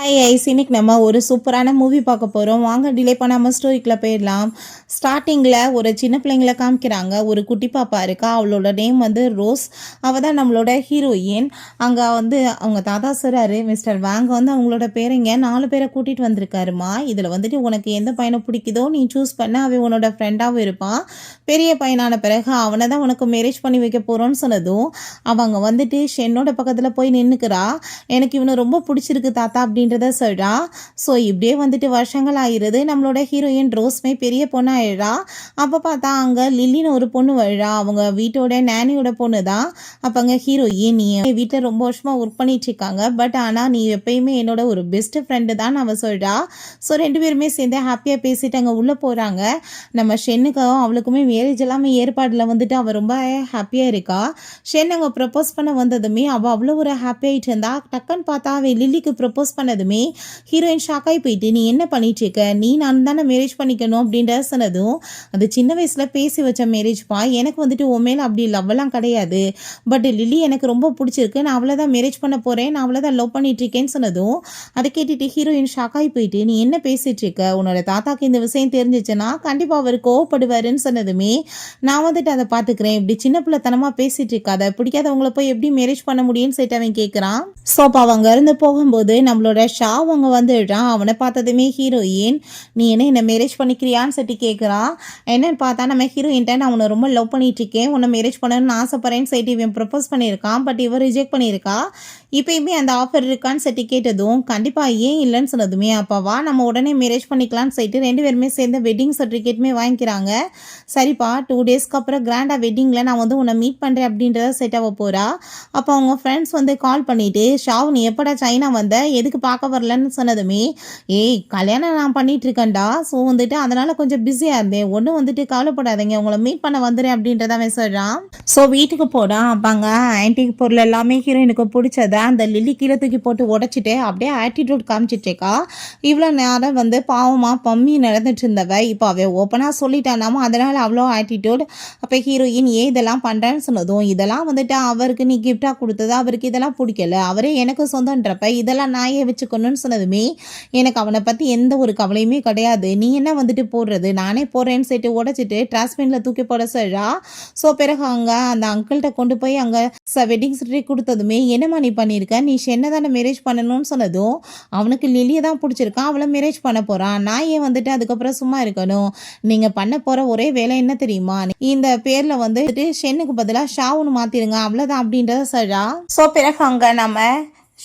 Ice இன்னைக்கு நம்ம ஒரு சூப்பரான மூவி பார்க்க போகிறோம். வாங்க டிலே பண்ணாமல் ஸ்டோரிக்குள்ள போயிடலாம். ஸ்டார்டிங்கில் ஒரு சின்ன பிள்ளைங்கள காமிக்கிறாங்க. ஒரு குட்டி பாப்பா இருக்கா. அவளோட நேம் வந்து ரோஸ். அவள் தான் நம்மளோட ஹீரோயின். அங்கே வந்து அவங்க தாத்தா சொல்கிறாரு, மிஸ்டர் வாங்க வந்து அவங்களோட பேரைங்க 4 பேரை கூட்டிகிட்டு வந்திருக்காருமா. இதில் வந்துட்டு உனக்கு எந்த பையனை பிடிக்குதோ நீ சூஸ் பண்ண, அவன் உன்னோட ஃப்ரெண்டாகவும் இருப்பான். பெரிய பையனான பிறகு அவனை தான் உனக்கு மேரேஜ் பண்ணி வைக்க போகிறோன்னு சொன்னதும் அவங்க வந்துட்டு ஷென்னோட பக்கத்தில் போய் நின்றுக்கிறா. எனக்கு இவனை ரொம்ப பிடிச்சிருக்கு தாத்தா அப்படின்றத சொல்கிறா. ஸோ இப்படியே வந்துட்டு வருஷங்கள் ஆயிடுது. நம்மளோட ஹீரோயின் ரோஸ்மே பெரிய பொண்ணாயிடுறா. அப்போ பார்த்தா அங்கே லில்லின்னு ஒரு பொண்ணு வழிறா. அவங்க வீட்டோட நேனியோட பொண்ணு தான். அப்போ அங்கே ஹீரோயின், நீ வீட்டில் ரொம்ப வருஷமாக ஒர்க் பண்ணிட்டு இருக்காங்க, பட் ஆனால் நீ எப்பயுமே என்னோட ஒரு பெஸ்ட் ஃப்ரெண்டு தான் அவள் சொல்கிறா. ஸோ 2 பேருமே சேர்ந்து ஹாப்பியாக பேசிட்டு அங்கே உள்ளே போகிறாங்க. நம்ம ஷென்னுக்கும் அவளுக்குமே மேரேஜ் எல்லாமே ஏற்பாடில் வந்துட்டு அவள் ரொம்ப ஹாப்பியாக இருக்கா. ஷென் அங்கே ப்ரப்போஸ் பண்ண வந்ததுமே அவள் அவ்வளோ ஒரு ஹாப்பி ஆகிட்டு இருந்தா. டக்குன்னு பார்த்தா அவள் லில்லிக்கு ப்ரப்போஸ் பண்ணதுமே ஹீரோயின் ஷாக்காகி போயிட்டு, நீ என்ன பண்ணிட்டு இருக்க, நீ நான் தானே மேரேஜ் பண்ணிக்கணும் அப்படின்ற சொன்னதும், அது சின்ன வயசில் பேசி வச்ச மேரேஜ்ப்பா, எனக்கு வந்துட்டு உன் மேலே அப்படி லவ்வெல்லாம் கிடையாது, பட் லில்லி எனக்கு ரொம்ப பிடிச்சிருக்கு, நான் அவளை தான் மேரேஜ் பண்ண போகிறேன், நான் அவளை தான் லவ் பண்ணிட்டு இருக்கேன்னு சொன்னதும் அதை கேட்டுட்டு ஹீரோயின் ஷாக்காகி போயிட்டு, நீ என்ன பேசிட்டு இருக்க, உன்னோட தாத்தாக்கு இந்த விஷயம் தெரிஞ்சிச்சுன்னா கண்டிப்பாக அவர் கோவப்படுவாருன்னு சொன்னதுமே, நான் வந்துட்டு அதை பார்த்துக்கிறேன், இப்படி சின்ன பிள்ளைத்தனமாக பேசிட்டு இருக்காத, பிடிக்காதவங்கள போய் எப்படி மேரேஜ் பண்ண முடியும்னு சொல்லிட்டு அவன் கேட்குறான். ஸோ அப்போ அவங்க இருந்து போகும்போது நம்மளோட ஷா அவங்க வந்துடுறான். அவனை பார்த்ததுமே ஹீரோயின், நீ என்ன மேரேஜ் பண்ணிக்கிறியான்னு சொல்லி கேட்குறான். என்னன்னு பார்த்தா நம்ம ஹீரோயின்ட்ட, நான் உன்னை ரொம்ப லவ் பண்ணிட்டு இருக்கேன், உன்னை மேரேஜ் பண்ணணும்னு ஆசைப்படுறேன்னு சொல்லிட்டு இவன் ப்ரப்போஸ் பண்ணியிருக்கான். பட் இவன் ரிஜெக்ட் பண்ணியிருக்கா. இப்போயுமே அந்த ஆஃபர் இருக்கான்னு சொல்லி கேட்டதும் கண்டிப்பாக ஏன் இல்லைன்னு சொன்னதுமே, அப்பாவா நம்ம உடனே மேரேஜ் பண்ணிக்கலான்னு சொல்லிட்டு 2 பேருமே சேர்ந்து வெட்டிங் சர்டிஃபிகேட்டுமே வாங்கிக்கிறாங்க. சரிப்பா 2 டேஸ்க்கு அப்புறம் கிராண்டாக வெட்டிங்கில் நான் வந்து உன்னை மீட் பண்ணுறேன் அப்படின்றத செட் ஆக போகிறா. அப்போ அவங்க ஃப்ரெண்ட்ஸ் வந்து கால் பண்ணிவிட்டு, ஷாவ் நீ எப்படா சைனா வந்த, எதுக்கு பார்க்க வரலன்னு சொன்னதுமே, ஏய் கல்யாணம் நான் பண்ணிட்டு இருக்கேன்டா, ஸோ வந்துட்டு அதனால் கொஞ்சம் பிஸியாக இருந்தேன், ஒன்றும் வந்துட்டு கவலைப்படாதீங்க, உங்களை மீட் பண்ண வந்துடுறேன் அப்படின்றத அவன் சொல்கிறான். ஸோ வீட்டுக்கு போடான். அப்பாங்க ஆன்டிக் பொருள் எல்லாமே ஹீரோயினுக்கு பிடிச்சதை அந்த லில்லி கீழே தூக்கி போட்டு உடச்சிட்டு அப்படியே ஆட்டிடியூட் காமிச்சிட்ருக்கா. இவ்வளோ நேரம் வந்து பாவமாக பம்மி நடந்துட்டு இருந்தவ இப்போ அவள் ஓப்பனாக சொல்லிட்டானாமா, அதனால் அவ்வளோ ஆட்டிடியூட். அப்போ ஹீரோயின் ஏன் இதெல்லாம் பண்ணுறேன்னு சொன்னதும், இதெல்லாம் வந்துட்டு அவருக்கு நீ கிஃப்டாக கொடுத்தது, அவருக்கு இதெல்லாம் பிடிக்கல, அவரே எனக்கு சொந்தன்றப்ப இதெல்லாம் நான் ஏன் வச்சுக்கணும்னு சொன்னதுமே, எனக்கு அவனை பற்றி எந்த ஒரு கவலையுமே கிடையாது, நீ என்ன வந்துட்டு போடுறது, நானே போடுறேன்னு சொல்லிட்டு உடச்சிட்டு டிராஸ்பினில் தூக்கி போட சொல்கிறா. ஸோ பிறகு அங்கே அந்த அங்கிள்கிட்ட கொண்டு போய் அங்கே வெட்டிங் சர்டிஃபிகேட் கொடுத்ததுமே, என்னம்மா நீ பண்ணியிருக்க, நீ ஷென்னை தானே மேரேஜ் பண்ணணும்னு சொன்னதும், அவனுக்கு லில்லியை தான் பிடிச்சிருக்கான், அவளை மேரேஜ் பண்ண போகிறான், நான் ஏன் வந்துட்டு அதுக்கப்புறம் சும்மா இருக்கணும், நீங்கள் பண்ண போகிற ஒரே வேலை என்ன தெரியுமா, இந்த பேரில் வந்துட்டு ஷென்னுக்கு பதிலாக ஷாவுன்னு மாற்றிடுங்க, அவ்வளோதான் அப்படின்றத சொல்கிறா. ஸோ பிறகு அங்கே நம்ம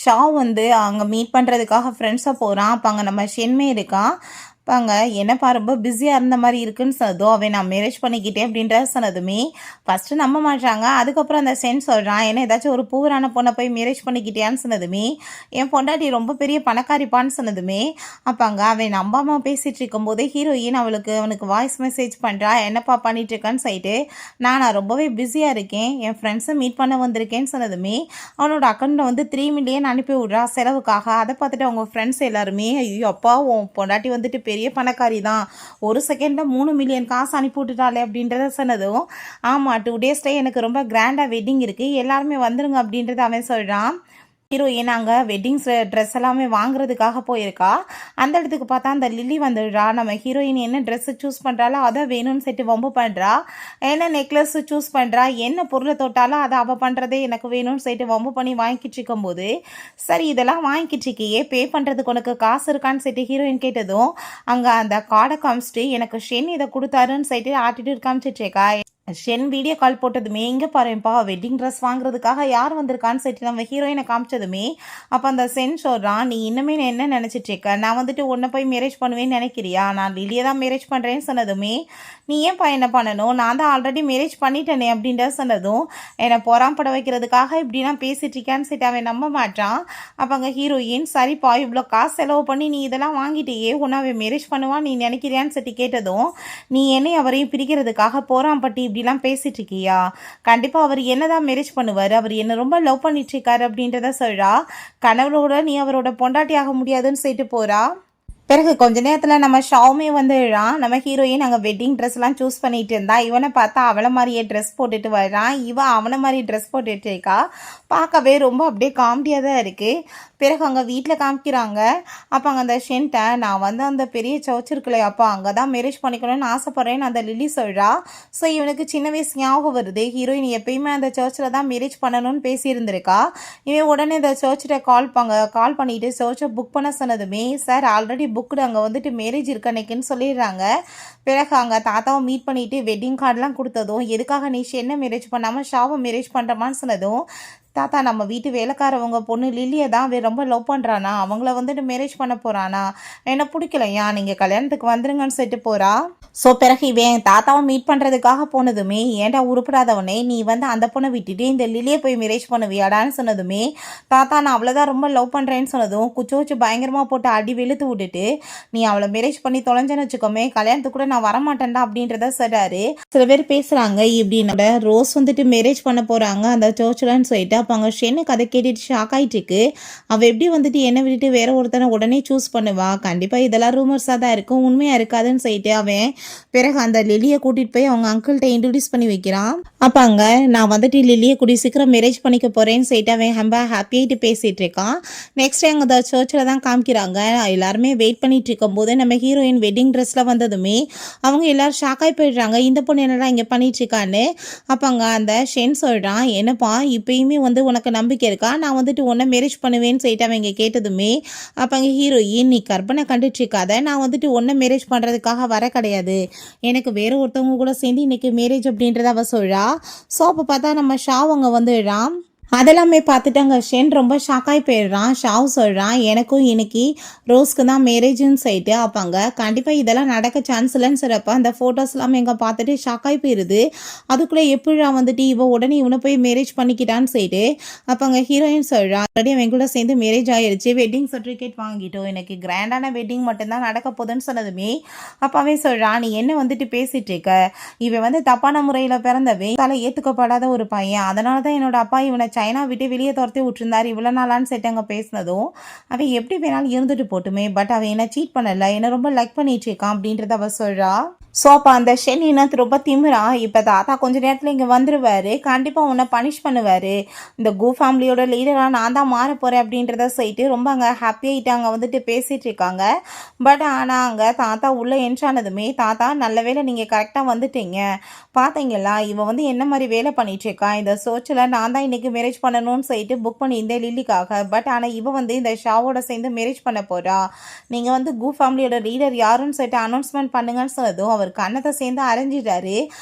ஷா வந்து அங்கே மீட் பண்ணுறதுக்காக ஃப்ரெண்ட்ஸாக போகிறான். அப்போ அங்கே நம்ம ஷென்மே இருக்கான். பாங்க என்னப்பா ரொம்ப பிஸியாக இருந்த மாதிரி இருக்குன்னு சொன்னதோ, அவன் நான் மேரேஜ் பண்ணிக்கிட்டேன் அப்படின்ற சொன்னதுமே ஃபஸ்ட்டு நம்ப மாட்டாங்க. அதுக்கப்புறம் அந்த சென்ஸ் சொல்கிறான், ஏன்னா ஏதாச்சும் ஒரு பூரான பொண்ணை போய் மேரேஜ் பண்ணிக்கிட்டியான்னு சொன்னதுமே, என் பொண்டாட்டி ரொம்ப பெரிய பணக்காரிப்பான்னு சொன்னதுமே, அப்பாங்க அவன் நம்பாமல் பேசிகிட்டு இருக்கும்போதே ஹீரோயின் அவனுக்கு வாய்ஸ் மெசேஜ் பண்ணுறா, என்னப்பா பண்ணிட்டு இருக்கான்னு சொல்லிட்டு, நான் ரொம்பவே பிஸியாக இருக்கேன், என் ஃப்ரெண்ட்ஸை மீட் பண்ண வந்திருக்கேன்னு சொன்னதுமே, அவனோட அக்கௌண்ட்டில் வந்து 3 மில்லியன் அனுப்பி விட்றா செலவுக்காக. அதை பார்த்துட்டு அவங்க ஃப்ரெண்ட்ஸ் எல்லாருமே, ஐயோ அப்பா உன் பொண்டாட்டி வந்துட்டு பெரிய பணக்காரி தான், ஒரு செகண்ட்ல 3 மில்லியன் காசு அனுப்பி விட்டுட்டாலே அப்படின்றத சொன்னதும், ஆமாம் 2 டேஸ்ல எனக்கு ரொம்ப கிராண்டாக வெட்டிங் இருக்குது, எல்லாருமே வந்துடுங்க அப்படின்றத அவன் சொல்கிறான். ஹீரோயின் அங்கே வெட்டிங் ட்ரெஸ் எல்லாமே வாங்குறதுக்காக போயிருக்கா. அந்த இடத்துக்கு பார்த்தா அந்த லில்லி வந்துடுறா. நம்ம ஹீரோயின் என்ன ட்ரெஸ்ஸு சூஸ் பண்ணுறாலோ அதை வேணும்னு சொல்லிட்டு வம்பு பண்ணுறா. என்ன நெக்லஸ்ஸு சூஸ் பண்ணுறா, என்ன பொருளை தொட்டாலும் அதை அவள் பண்ணுறதே எனக்கு வேணும்னு சொல்லிட்டு வம்பு பண்ணி வாங்கிக்கிட்டு இருக்கும்போது, சரி இதெல்லாம் வாங்கிக்கிட்டு இருக்கியே, பே பண்ணுறதுக்கு உனக்கு காசு இருக்கான்னு சொல்லிட்டு ஹீரோயின் கேட்டதும், அங்கே அந்த கார்டை காமிச்சிட்டு எனக்கு ஷென் இதை கொடுத்தாருன்னு சொல்லிட்டு ஆட்டிடியூட் காமிச்சிட்ருக்கா. ஷென் வீடியோ கால் போட்டதுமே, இங்கே பாருப்பா வெட்டிங் ட்ரெஸ் வாங்குறதுக்காக யார் வந்திருக்கான்னு சொல்லிட்டு நம்ம ஹீரோயினை காமிச்சதுமே, அப்போ அந்த சென் சொல்கிறான், நீ இன்னுமே என்ன நினச்சிட்டு இருக்க, நான் வந்துட்டு உன்னை போய் மேரேஜ் பண்ணுவேன்னு நினைக்கிறியா, நான் லில்லியை தான் மேரேஜ் பண்ணுறேன்னு சொன்னதுமே, நீ ஏன்ப்பா என்ன பண்ணணும், நான் தான் ஆல்ரெடி மேரேஜ் பண்ணிட்டேனே அப்படின்ற சொன்னதும், என்னை பொறாம்பட வைக்கிறதுக்காக இப்படின்னா பேசிட்டு இருக்கான்னு சொல்லிட்டு அவன் நம்ப மாட்டான். அப்போ அங்கே ஹீரோயின், சரிப்பா இவ்வளோ காசு செலவு பண்ணி நீ இதெல்லாம் வாங்கிட்டேயே, உன்னை அவன் மேரேஜ் பண்ணுவான் நீ நினைக்கிறியான்னு சொல்லி கேட்டதும், நீ என்னை அவரையும் பிரிக்கிறதுக்காக போறாம்பட்டி இப்படிலாம் பேசிட்டு இருக்கியா, கண்டிப்பாக அவர் என்னதான் மேரேஜ் பண்ணுவார், அவர் என்ன ரொம்ப லவ் பண்ணிட்டு இருக்காரு அப்படின்றத சொல்கிறா. கனவுளோட நீ அவரோட பொண்டாட்டி ஆக முடியாதுன்னு சொல்லிட்டு போகிறா. பிறகு கொஞ்ச நேரத்தில் நம்ம ஷாவுமே வந்துடுறான். நம்ம ஹீரோயின் அங்கே வெட்டிங் ட்ரெஸ்லாம் சூஸ் பண்ணிட்டு இருந்தா. இவனை பார்த்தா அவளை மாதிரியே ட்ரெஸ் போட்டுட்டு வர்றான். இவன் அவனை மாதிரி ட்ரெஸ் போட்டுட்டு இருக்கா. பார்க்கவே ரொம்ப அப்படியே காமெடியாக தான் இருக்குது. பிறகு அங்கே வீட்டில் காமிக்கிறாங்க. அப்போ அங்கே அந்த ஷென்ட்டை நான் வந்து அந்த பெரிய சர்ச் இருக்குல்லையா அப்போ அங்கே தான் மேரேஜ் பண்ணிக்கணும்னு ஆசைப்பட்றேன்னு அந்த லில்லி சொல்கிறா. ஸோ இவனுக்கு சின்ன வயசு ஞாபகம் வருது. ஹீரோயின் எப்பயுமே அந்த சர்ச்சில் தான் மேரேஜ் பண்ணணும்னு பேசியிருந்திருக்கா. இவன் உடனே இந்த சர்ச்சிட்ட கால் பண்ணிட்டு சர்ச்சை புக் பண்ண சொன்னதுமே சார் ஆல்ரெடி புக்குடு அங்கே வந்துட்டு மேரேஜ் இருக்கு அன்னைக்குன்னு சொல்லிடுறாங்க. பிறகு அங்கே தாத்தாவை மீட் பண்ணிட்டு வெட்டிங் கார்டெலாம் கொடுத்ததும் எதுக்காக நீ ஷென்னை மேரேஜ் பண்ணாமல் ஷாவை மேரேஜ் பண்ணுறமான்னு சொன்னதும் தாத்தா நம்ம வீட்டு வேலைக்காரவங்க பொண்ணு லில்லியை தான் ரொம்ப லவ் பண்ணுறானா, அவங்கள வந்துட்டு மேரேஜ் பண்ண போகிறானா, என்ன பிடிக்கலையா, நீங்கள் கல்யாணத்துக்கு வந்துருங்கன்னு சொல்லிட்டு போகிறா. ஸோ பிறகு இவன் தாத்தாவை மீட் பண்ணுறதுக்காக போனதுமே ஏன்டா உருப்படாதவனே நீ வந்து அந்த பொண்ணை விட்டுட்டு இந்த லில்லியை போய் மேரேஜ் பண்ணுவியாடான்னு சொன்னதுமே தாத்தா நான் அவ்வளோதான் ரொம்ப லவ் பண்ணுறேன்னு சொன்னதும் குச்சி வச்சு பயங்கரமாக போட்டு அடி வெளுத்து விட்டுட்டு நீ அவளை மேரேஜ் பண்ணி தொலைஞ்சேன்னு வச்சுக்கோமே கல்யாணத்துக்கு கூட நான் வரமாட்டேன்டா அப்படின்றத சொல்கிறாரு. சில பேர் பேசுகிறாங்க இப்படின்னோட ரோஸ் வந்துட்டு மேரேஜ் பண்ண போகிறாங்க அந்த சர்ச்சில்னு சொல்லிட்டு. அப்போ அங்கே ஷென்னு கதை கேட்டுட்டு ஷாக் ஆகிட்டு இருக்கு. அவள் எப்படி வந்துட்டு என்னை விட்டுட்டு வேற ஒருத்தனை உடனே சூஸ் பண்ணுவா, கண்டிப்பாக இதெல்லாம் ரூமர்ஸாக தான் இருக்கும், உண்மையாக இருக்காதுன்னு சொல்லிட்டு அவன் பிறகு அந்த லில்லியை கூட்டிகிட்டு போய் அவங்க அங்கிள்கிட்ட இன்ட்ரடியூஸ் பண்ணி வைக்கிறான். அப்போ அங்கே நான் வந்துட்டு லில்லியை கூடி சீக்கிரம் மேரேஜ் பண்ணிக்க போகிறேன்னு சொல்லிட்டு அவன் ரொம்ப ஹாப்பியாகிட்டு பேசிகிட்டு இருக்கான். நெக்ஸ்ட் அங்கே அந்த சர்ச்சில் தான் காமிக்கிறாங்க. எல்லாருமே வெயிட் பண்ணிட்டு இருக்கும்போது நம்ம ஹீரோயின் வெட்டிங் ட்ரெஸ்ஸில் வந்ததுமே அவங்க எல்லாரும் ஷாக்காகி போயிடுறாங்க. இந்த பொண்ணு என்னடா இங்கே பண்ணிட்டு இருக்கான்னு. அப்போ அங்கே அந்த ஷென் சொல்கிறான் என்னப்பா இப்பயுமே வந்து உனக்கு நம்பிக்கை இருக்கா, நான் வந்துட்டு உன்னை மேரேஜ் பண்ணுவேன்னு சொல்லிட்டு அவங்க கேட்டதுமே அப்போ அங்கே ஹீரோயின் நீ கற்பனை கண்டுட்டு இருக்காத, நான் வந்துட்டு உன்னை மேரேஜ் பண்ணுறதுக்காக வர கிடையாது, எனக்கு வேற ஒருத்தவங்க கூட சேர்ந்து இன்னைக்கு மேரேஜ் அப்படின்றத அவ சொல்கிறா. ஸோ அப்போ பார்த்தா நம்ம ஷாவ் அங்கே வந்துடுறான். அதெல்லாமே பார்த்துட்டு அங்கே ஷென் ரொம்ப ஷாக்காகி போயிடுறான். ஷாவ் சொல்கிறான் எனக்கும் இன்னைக்கு ரோஸ்க்கு தான் மேரேஜுன்னு சொல்லிட்டு. அப்பாங்க கண்டிப்பாக இதெல்லாம் நடக்க சான்ஸ் இல்லைன்னு சொல்கிறப்ப அந்த ஃபோட்டோஸ் எல்லாமே எங்கே பார்த்துட்டு ஷாக்காகி போயிடுது. அதுக்குள்ளே எப்படிடா வந்துட்டு உடனே இவனை போய் மேரேஜ் பண்ணிக்கிட்டான்னு சொல்லிட்டு அப்போ அங்கே ஹீரோயின் சொல்கிறான் ஆல்ரெடி அவன் கூட சேர்ந்து மேரேஜ் ஆகிடுச்சு, வெட்டிங் சர்டிஃபிகேட் வாங்கிட்டோம், எனக்கு கிராண்டான வெட்டிங் மட்டும்தான் நடக்க போகுதுன்னு சொன்னதுமே அப்பாவே சொல்கிறான் நீ என்ன வந்துட்டு பேசிகிட்டு இருக்க, இவன் வந்து தப்பான முறையில் பிறந்தவே தலை ஏற்றுக்கப்படாத ஒரு பையன், அதனால தான் என்னோட அப்பா இவனை சைனா விட்டு வெளியே துரத்தி விட்டுருந்தாரு இவ்வளோ நாளான்னு சொல்லிட்டு அங்கே பேசினதும் அவன் எப்படி வேணாலும் இருந்துட்டு போட்டுமே, பட் அவன் என்ன சீட் பண்ணலை, என்ன ரொம்ப லைக் பண்ணிட்டு இருக்கான் அப்படின்றத அவ சொல்கிறா. ஸோ அப்போ அந்த ஷென் இன்னத்து ரொம்ப திமிரா இப்போ தாத்தா கொஞ்ச நேரத்தில் இங்கே வந்துடுவார், கண்டிப்பாக உன்னை பனிஷ் பண்ணுவார், இந்த கூ ஃபேமிலியோட லீடராக நான் தான் மாற போகிறேன் அப்படின்றத சொல்லிட்டு ரொம்ப அங்கே ஹாப்பியாகிட்டு அங்கே வந்துட்டு பேசிகிட்டு இருக்காங்க. பட் ஆனால் அங்கே தாத்தா உள்ளே என்ட்ரானதுமே தாத்தா நல்ல வேலை நீங்கள் கரெக்டாக வந்துட்டீங்க, பார்த்தீங்களா இவன் வந்து என்ன மாதிரி வேலை பண்ணிகிட்ருக்கான், இந்த சர்ச்சில் நான் தான் இன்றைக்கி மேரேஜ் பண்ணணும்னு சொல்லிட்டு புக் பண்ணியிருந்தேன் லில்லிக்காக, பட் ஆனால் இவன் வந்து இந்த ஷாவோட சேர்ந்து மேரேஜ் பண்ண போகிறா, நீங்கள் வந்து கூ ஃபேமிலியோட லீடர் யாருன்னு சொல்லிட்டு அனௌன்ஸ்மெண்ட் பண்ணுங்கன்னு சொன்னதும் அவர் கண்ணத்தை சேர்ந்து அரைஞ்சிட்டாரு.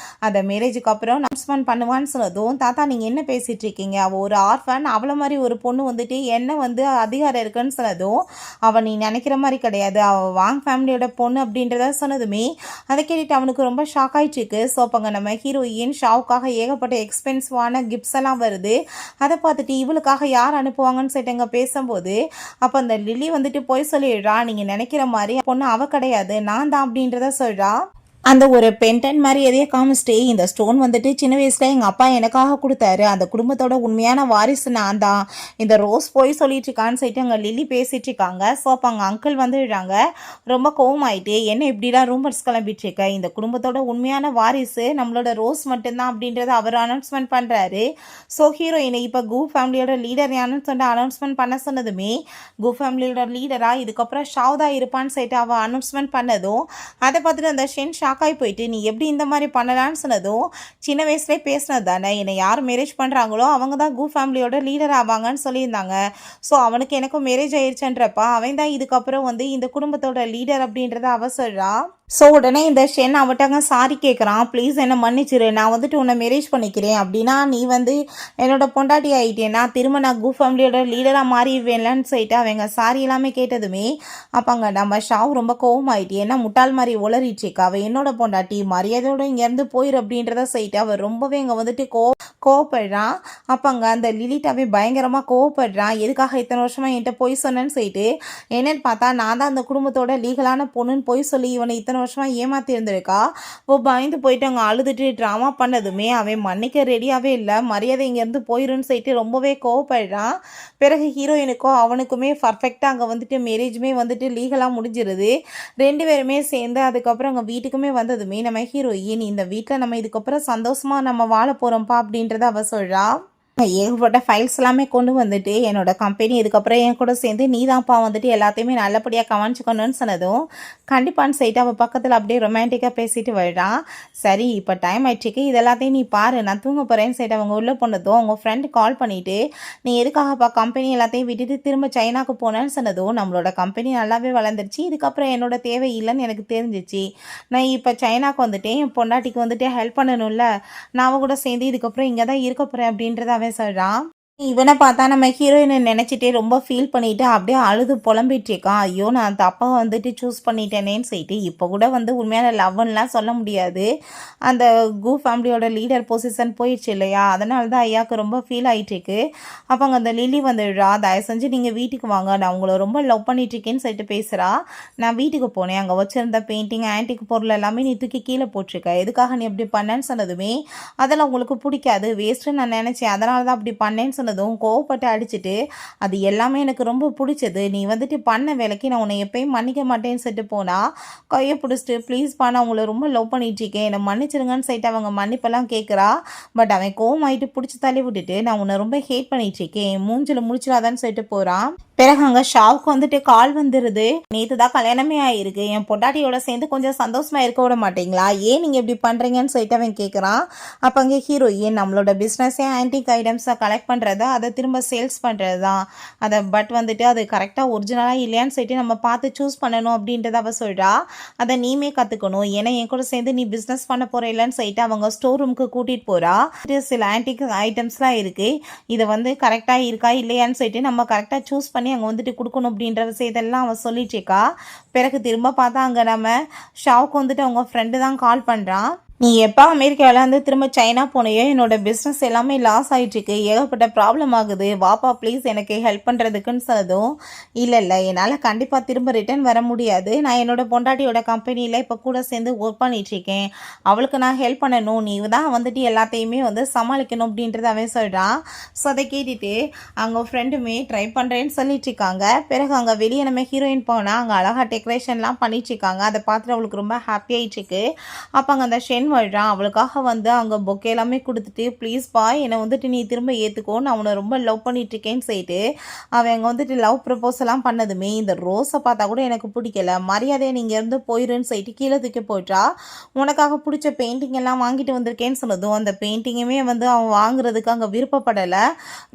அந்த மேரேஜுக்கு அப்புறம் அனௌன்ஸ்மெண்ட் பண்ணுவான்னு சொன்னதும் தாத்தா நீங்கள் என்ன பேசிகிட்டு இருக்கீங்க, அவள் ஒரு ஆர்ஃபன், அவளை மாதிரி ஒரு பொண்ணு வந்துட்டு என்ன வந்து அதிகாரம் இருக்குன்னு சொன்னதும் அவள் நீ நினைக்கிற மாதிரி கிடையாது, அவள் வாங் ஃபேமிலியோட பொண்ணு அப்படின்றத சொன்னதுமே அதை கேட்டுட்டு அவனுக்கு ரொம்ப ஷாக் ஆகிட்டுருக்கு. ஸோ அப்போங்க நம்ம ஹீரோயின் ஷாவுக்காக ஏகப்பட்ட எக்ஸ்பென்சிவான கிஃப்ட்ஸ் எல்லாம் வருது. அதை பார்த்துட்டு இவளுக்காக யார் அனுப்புவாங்கன்னு சொல்லிட்டு அங்கே பேசும்போது அப்போ அந்த லில்லி வந்துட்டு போய் சொல்லிடுறா நீங்கள் நினைக்கிற மாதிரி பொண்ணு அவள் கிடையாது நான் தான் அப்படின்றத சொல்கிறா. அந்த ஒரு பென்டன் மாதிரி எதையோ காமிச்சிட்டு இந்த ஸ்டோன் வந்துட்டு சின்ன வயசில் எங்கள் அப்பா எனக்காக கொடுத்தாரு, அந்த குடும்பத்தோட உண்மையான வாரிசு நான் தான், இந்த ரோஸ் போய் சொல்லிட்டு இருக்கான்னு சொல்லிட்டு அங்கே லில்லி பேசிகிட்டு இருக்காங்க. ஸோ அப்போ அங்கே அங்கிள் வந்துடுறாங்க. ரொம்ப கோவமாயிட்டு என்ன இப்படிலாம் ரூமர்ஸ் கிளம்பிட்டு இருக்க, இந்த குடும்பத்தோட உண்மையான வாரிசு நம்மளோட ரோஸ் மட்டும்தான் அப்படின்றத அவர் அனௌன்ஸ்மெண்ட் பண்ணுறாரு. ஸோ ஹீரோயினை இப்போ கூ ஃபேமிலியோட லீடர் யாருன்னு சொல்லிட்டு அனௌன்ஸ்மெண்ட் பண்ண சொன்னதுமே கூ ஃபேமிலியோட லீடராக இதுக்கப்புறம் ஷாவ் தான் இருப்பான்னு சொல்லிட்டு அவள் அனௌன்ஸ்மெண்ட் பண்ணதும் அதை பார்த்துட்டு அந்த ஷென் ஷாக்காகி போயிட்டு நீ எப்படி இந்த மாதிரி பண்ணலான்னு சொன்னதும் சின்ன வயசுலேயே பேசினது தானே, என்னை யார் மேரேஜ் பண்ணுறாங்களோ அவங்க தான் கூ ஃபேமிலியோட லீடர் ஆவாங்கன்னு சொல்லியிருந்தாங்க. ஸோ அவனுக்கு எனக்கும் மேரேஜ் ஆயிடுச்சுன்றப்பா அவன் தான் இதுக்கப்புறம் வந்து இந்த குடும்பத்தோட லீடர் அப்படின்றத அவ சொல்கிறா. ஸோ உடனே இந்த ஷென் அவட்டாங்க சாரி கேட்குறான், ப்ளீஸ் என்னை மன்னிச்சிரு, நான் வந்துட்டு உன்னை மேரேஜ் பண்ணிக்கிறேன், அப்படின்னா நீ வந்து என்னோட பொண்டாட்டி ஆகிட்டேன்னா திரும்ப நான் கூ ஃபேமிலியோட லீடராக மாறிடுவேன்லன்னு சொல்லிட்டு அவங்க சாரி எல்லாமே கேட்டதுமே அப்போங்க நம்ம ஷாவ் ரொம்ப கோவமாயிட்டு ஏன்னா முட்டாள் மாதிரி உளறிட்டுருக்கா, அவள் என்னோட பொண்டாட்டி மரியாதையோட இங்கேருந்து போயிரு அப்படின்றத சொல்லிட்டு அவள் ரொம்பவே இங்கே வந்துட்டு கோவப்படுறான். அப்போங்க அந்த லிலிட்டாவே பயங்கரமாக கோவப்படுறான், எதுக்காக இத்தனை வருஷமாக என்கிட்ட போய் சொன்னேன்னு சொல்லிட்டு என்னன்னு பார்த்தா நான் தான் அந்த குடும்பத்தோட லீகலான பொண்ணுன்னு போய் சொல்லி இவனை இத்தனை வருஷமாக ஏமாற்றி இருந்திருக்கா. பயந்து போயிட்டு அங்கே அழுதுட்டு ட்ராமா பண்ணதுமே அவன் மன்னிக்க ரெடியாகவே இல்லை. மரியாதை இங்கேருந்து போயிருன்னு சொல்லிட்டு ரொம்பவே கோவப்படுறான். பிறகு ஹீரோயினுக்கோ அவனுக்குமே பர்ஃபெக்டாக அங்கே வந்துட்டு மேரேஜுமே வந்துட்டு லீகலாக முடிஞ்சிருது. 2 பேருமே சேர்ந்து அதுக்கப்புறம் அங்கே வீட்டுக்குமே வந்ததுமே நம்ம ஹீரோயின் இந்த வீட்டில் நம்ம இதுக்கப்புறம் சந்தோஷமாக நம்ம வாழ போகிறோம்ப்பா அப்படின்றத அவ சொல்கிறா. ஏகப்பட்ட ஃபைல்ஸ் எல்லாமே கொண்டு வந்துட்டு என்னோட கம்பெனி இதுக்கப்புறம் என் கூட சேர்ந்து நீ தான்ப்பா வந்துட்டு எல்லாத்தையுமே நல்லபடியாக கவனிச்சுக்கணும்னு சொன்னதும் கண்டிப்பான்னு சொல்லிட்டு அவள் பக்கத்தில் அப்படியே ரொமான்டிக்காக பேசிட்டு வருறான். சரி இப்போ டைம் ஆயிடுச்சுக்கு இது எல்லாத்தையும் நீ பாரு, நான் தூங்க போகிறேன்னு சொல்லிட்டு அவங்க உள்ளே போனதும் அவங்க ஃப்ரெண்டு கால் பண்ணிவிட்டு நீ எதுக்காகப்பா கம்பெனி எல்லாத்தையும் விட்டுட்டு திரும்ப சைனாக்கு போனேன்னு சொன்னதும் நம்மளோட கம்பெனி நல்லாவே வளர்ந்துருச்சு, இதுக்கப்புறம் என்னோட தேவை இல்லைன்னு எனக்கு தெரிஞ்சிச்சு, நான் இப்போ சைனாக்கு வந்துட்டேன், என் பொண்டாட்டிக்கு வந்துட்டு ஹெல்ப் பண்ணணும்ல, நான் அவ கூட சேர்ந்து இதுக்கப்புறம் இங்கே தான் இருக்க போகிறேன் அப்படின்றத அவன் சொல்கிறான். இவனை பார்த்தா நம்ம ஹீரோயினை நினச்சிட்டே ரொம்ப ஃபீல் பண்ணிட்டு அப்படியே அழுது புலம்பிட்டு இருக்கான். ஐயோ நான் தப்பாக வந்துட்டு சூஸ் பண்ணிட்டேனேன்னு சொல்லிட்டு. இப்போ கூட வந்து உண்மையான லவ்ன்னுலாம் சொல்ல முடியாது, அந்த கு ஃபேமிலியோட லீடர் பொசிஷன் போயிடுச்சு இல்லையா, அதனால தான் ஐயாவுக்கு ரொம்ப ஃபீல் ஆகிட்டுருக்கு. அப்போ அங்கே அந்த லில்லி வந்துடுறா. தயவு செஞ்சு நீங்கள் வீட்டுக்கு வாங்க, நான் உங்களை ரொம்ப லவ் பண்ணிட்டுருக்கேன்னு சொல்லிட்டு பேசுகிறா. நான் வீட்டுக்கு போனேன், அங்கே வச்சுருந்த பெயிண்டிங் ஆன்டிக் பொருள் எல்லாமே நீ தூக்கி கீழே போட்டிருக்க, எதுக்காக நீ அப்படி பண்ணேன்னு சொன்னதுமே அதெல்லாம் உங்களுக்கு பிடிக்காது வேஸ்ட்டுன்னு நான் நினச்சேன், அதனால தான் அப்படி பண்ணேன்னு சொன்னதும் கோவப்பட்டு அடிச்சுட்டு அது எல்லாமே எனக்கு ரொம்ப பிடிச்சது, நீ வந்துட்டு பண்ண வேலைக்கு நான் உன்னை எப்பயும் மன்னிக்க மாட்டேன்னு சொல்லிட்டு போனா. கையை பிடிச்சிட்டு ப்ளீஸ் நான் உங்களை ரொம்ப லவ் பண்ணிட்டு இருக்கேன், என்னை மன்னிச்சிருங்கன்னு சொல்லிட்டு அவங்க மன்னிப்பெல்லாம் கேட்குறா. பட் அவன் கோவமாயிட்டு பிடிச்சி தள்ளி விட்டுட்டு நான் உன்னை ரொம்ப ஹேட் பண்ணிட்டு இருக்கேன், மூஞ்சில் முடிச்சிடாதான்னு சொல்லிட்டு போகிறான். பிறகு அங்கே ஷாவுக்கு வந்துட்டு கால் வந்துடுது. நேற்று தான் கல்யாணமே ஆகிருக்கு, என் பொண்டாட்டியோட சேர்ந்து கொஞ்சம் சந்தோஷமாக இருக்க விட மாட்டீங்களா, ஏன் நீங்கள் இப்படி பண்ணுறீங்கன்னு சொல்லிட்டு அவன் கேட்குறான். அப்போ அங்கே ஹீரோயின் நம்மளோட பிஸ்னஸே ஆன்டிக் ஐட்டம்ஸை கலெக்ட் பண்ணுறது, அதை திரும்ப சேல்ஸ் பண்ணுறது தான், அதை பட் வந்துட்டு அது கரெக்டாக ஒரிஜினலாக இல்லையான்னு சொல்லிட்டு நம்ம பார்த்து சூஸ் பண்ணணும் அப்படின்றத அவள் சொல்கிறா. அதை நீமே கற்றுக்கணும், ஏன்னா என் கூட சேர்ந்து நீ பிஸ்னஸ் பண்ண போகிற இல்லைன்னு சொல்லிட்டு அவங்க ஸ்டோர் ரூமுக்கு கூட்டிகிட்டு போகிறா. சில ஆன்டிக் ஐட்டம்ஸ்லாம் இருக்குது, இதை வந்து கரெக்டாக இருக்கா இல்லையான்னு சொல்லிட்டு நம்ம கரெக்டாக சூஸ் பண்ணி அங்கே வந்துட்டு கொடுக்கணும் அப்படின்ற விஷயத்தெல்லாம் அவன் சொல்லிட்டுருக்கா. பிறகு திரும்ப பார்த்தா அங்கே நம்ம ஷாவுக்கு வந்துட்டு அவங்க ஃப்ரெண்டு தான் கால் பண்ணுறான். நீ எப்போ அமெரிக்காவில் வந்து திரும்ப சைனா போனையோ என்னோட பிஸ்னஸ் எல்லாமே லாஸ் ஆகிட்டுருக்கு, ஏகப்பட்ட ப்ராப்ளம் ஆகுது, வாப்பா ப்ளீஸ் எனக்கு ஹெல்ப் பண்ணுறதுக்குன்னு சொன்னதும் இல்லை என்னால் கண்டிப்பாக திரும்ப ரிட்டர்ன் வர முடியாது, நான் என்னோட பொண்டாட்டியோட கம்பெனியில் இப்போ கூட சேர்ந்து ஒர்க் பண்ணிகிட்ருக்கேன், அவளுக்கு நான் ஹெல்ப் பண்ணணும், நீ தான் வந்துட்டு எல்லாத்தையுமே வந்து சமாளிக்கணும் அப்படின்றத அவன் சொல்கிறான். ஸோ அதை கேட்டுட்டு அவங்க ஃப்ரெண்டுமே ட்ரை பண்ணுறேன்னு சொல்லிட்டு இருக்காங்க. பிறகு அங்கே வெளியே நம்ம ஹீரோயின் போனால் அங்கே அழகாக டெக்கரேஷன்லாம் பண்ணிட்டுருக்காங்க, அதை பார்த்துட்டு அவளுக்கு ரொம்ப ஹாப்பி ஆகிட்டுருக்கு. அப்போ அங்கே அந்த ஷென் வாழ்றான், அவளுக்காக வந்து அங்கே பொக்கே எல்லாமே கொடுத்துட்டு ப்ளீஸ் பாய் என்னை வந்துட்டு நீ திரும்ப ஏற்றுக்கோ, நான் அவனை ரொம்ப லவ் பண்ணிட்டுருக்கேன்னு சொல்லிட்டு அவன் அங்கே வந்துட்டு லவ் ப்ரப்போசலாம் பண்ணதுமே இந்த ரோஸை பார்த்தா கூட எனக்கு பிடிக்கல, மரியாதையை நீங்கள் இருந்து போயிருன்னு சொல்லிட்டு கீழே தூக்கி போயிட்டா. உனக்காக பிடிச்ச பெயிண்டிங் எல்லாம் வாங்கிட்டு வந்திருக்கேன்னு சொன்னதும் அந்த பெயிண்டிங்குமே வந்து அவன் வாங்குறதுக்கு அங்கே விருப்பப்படலை,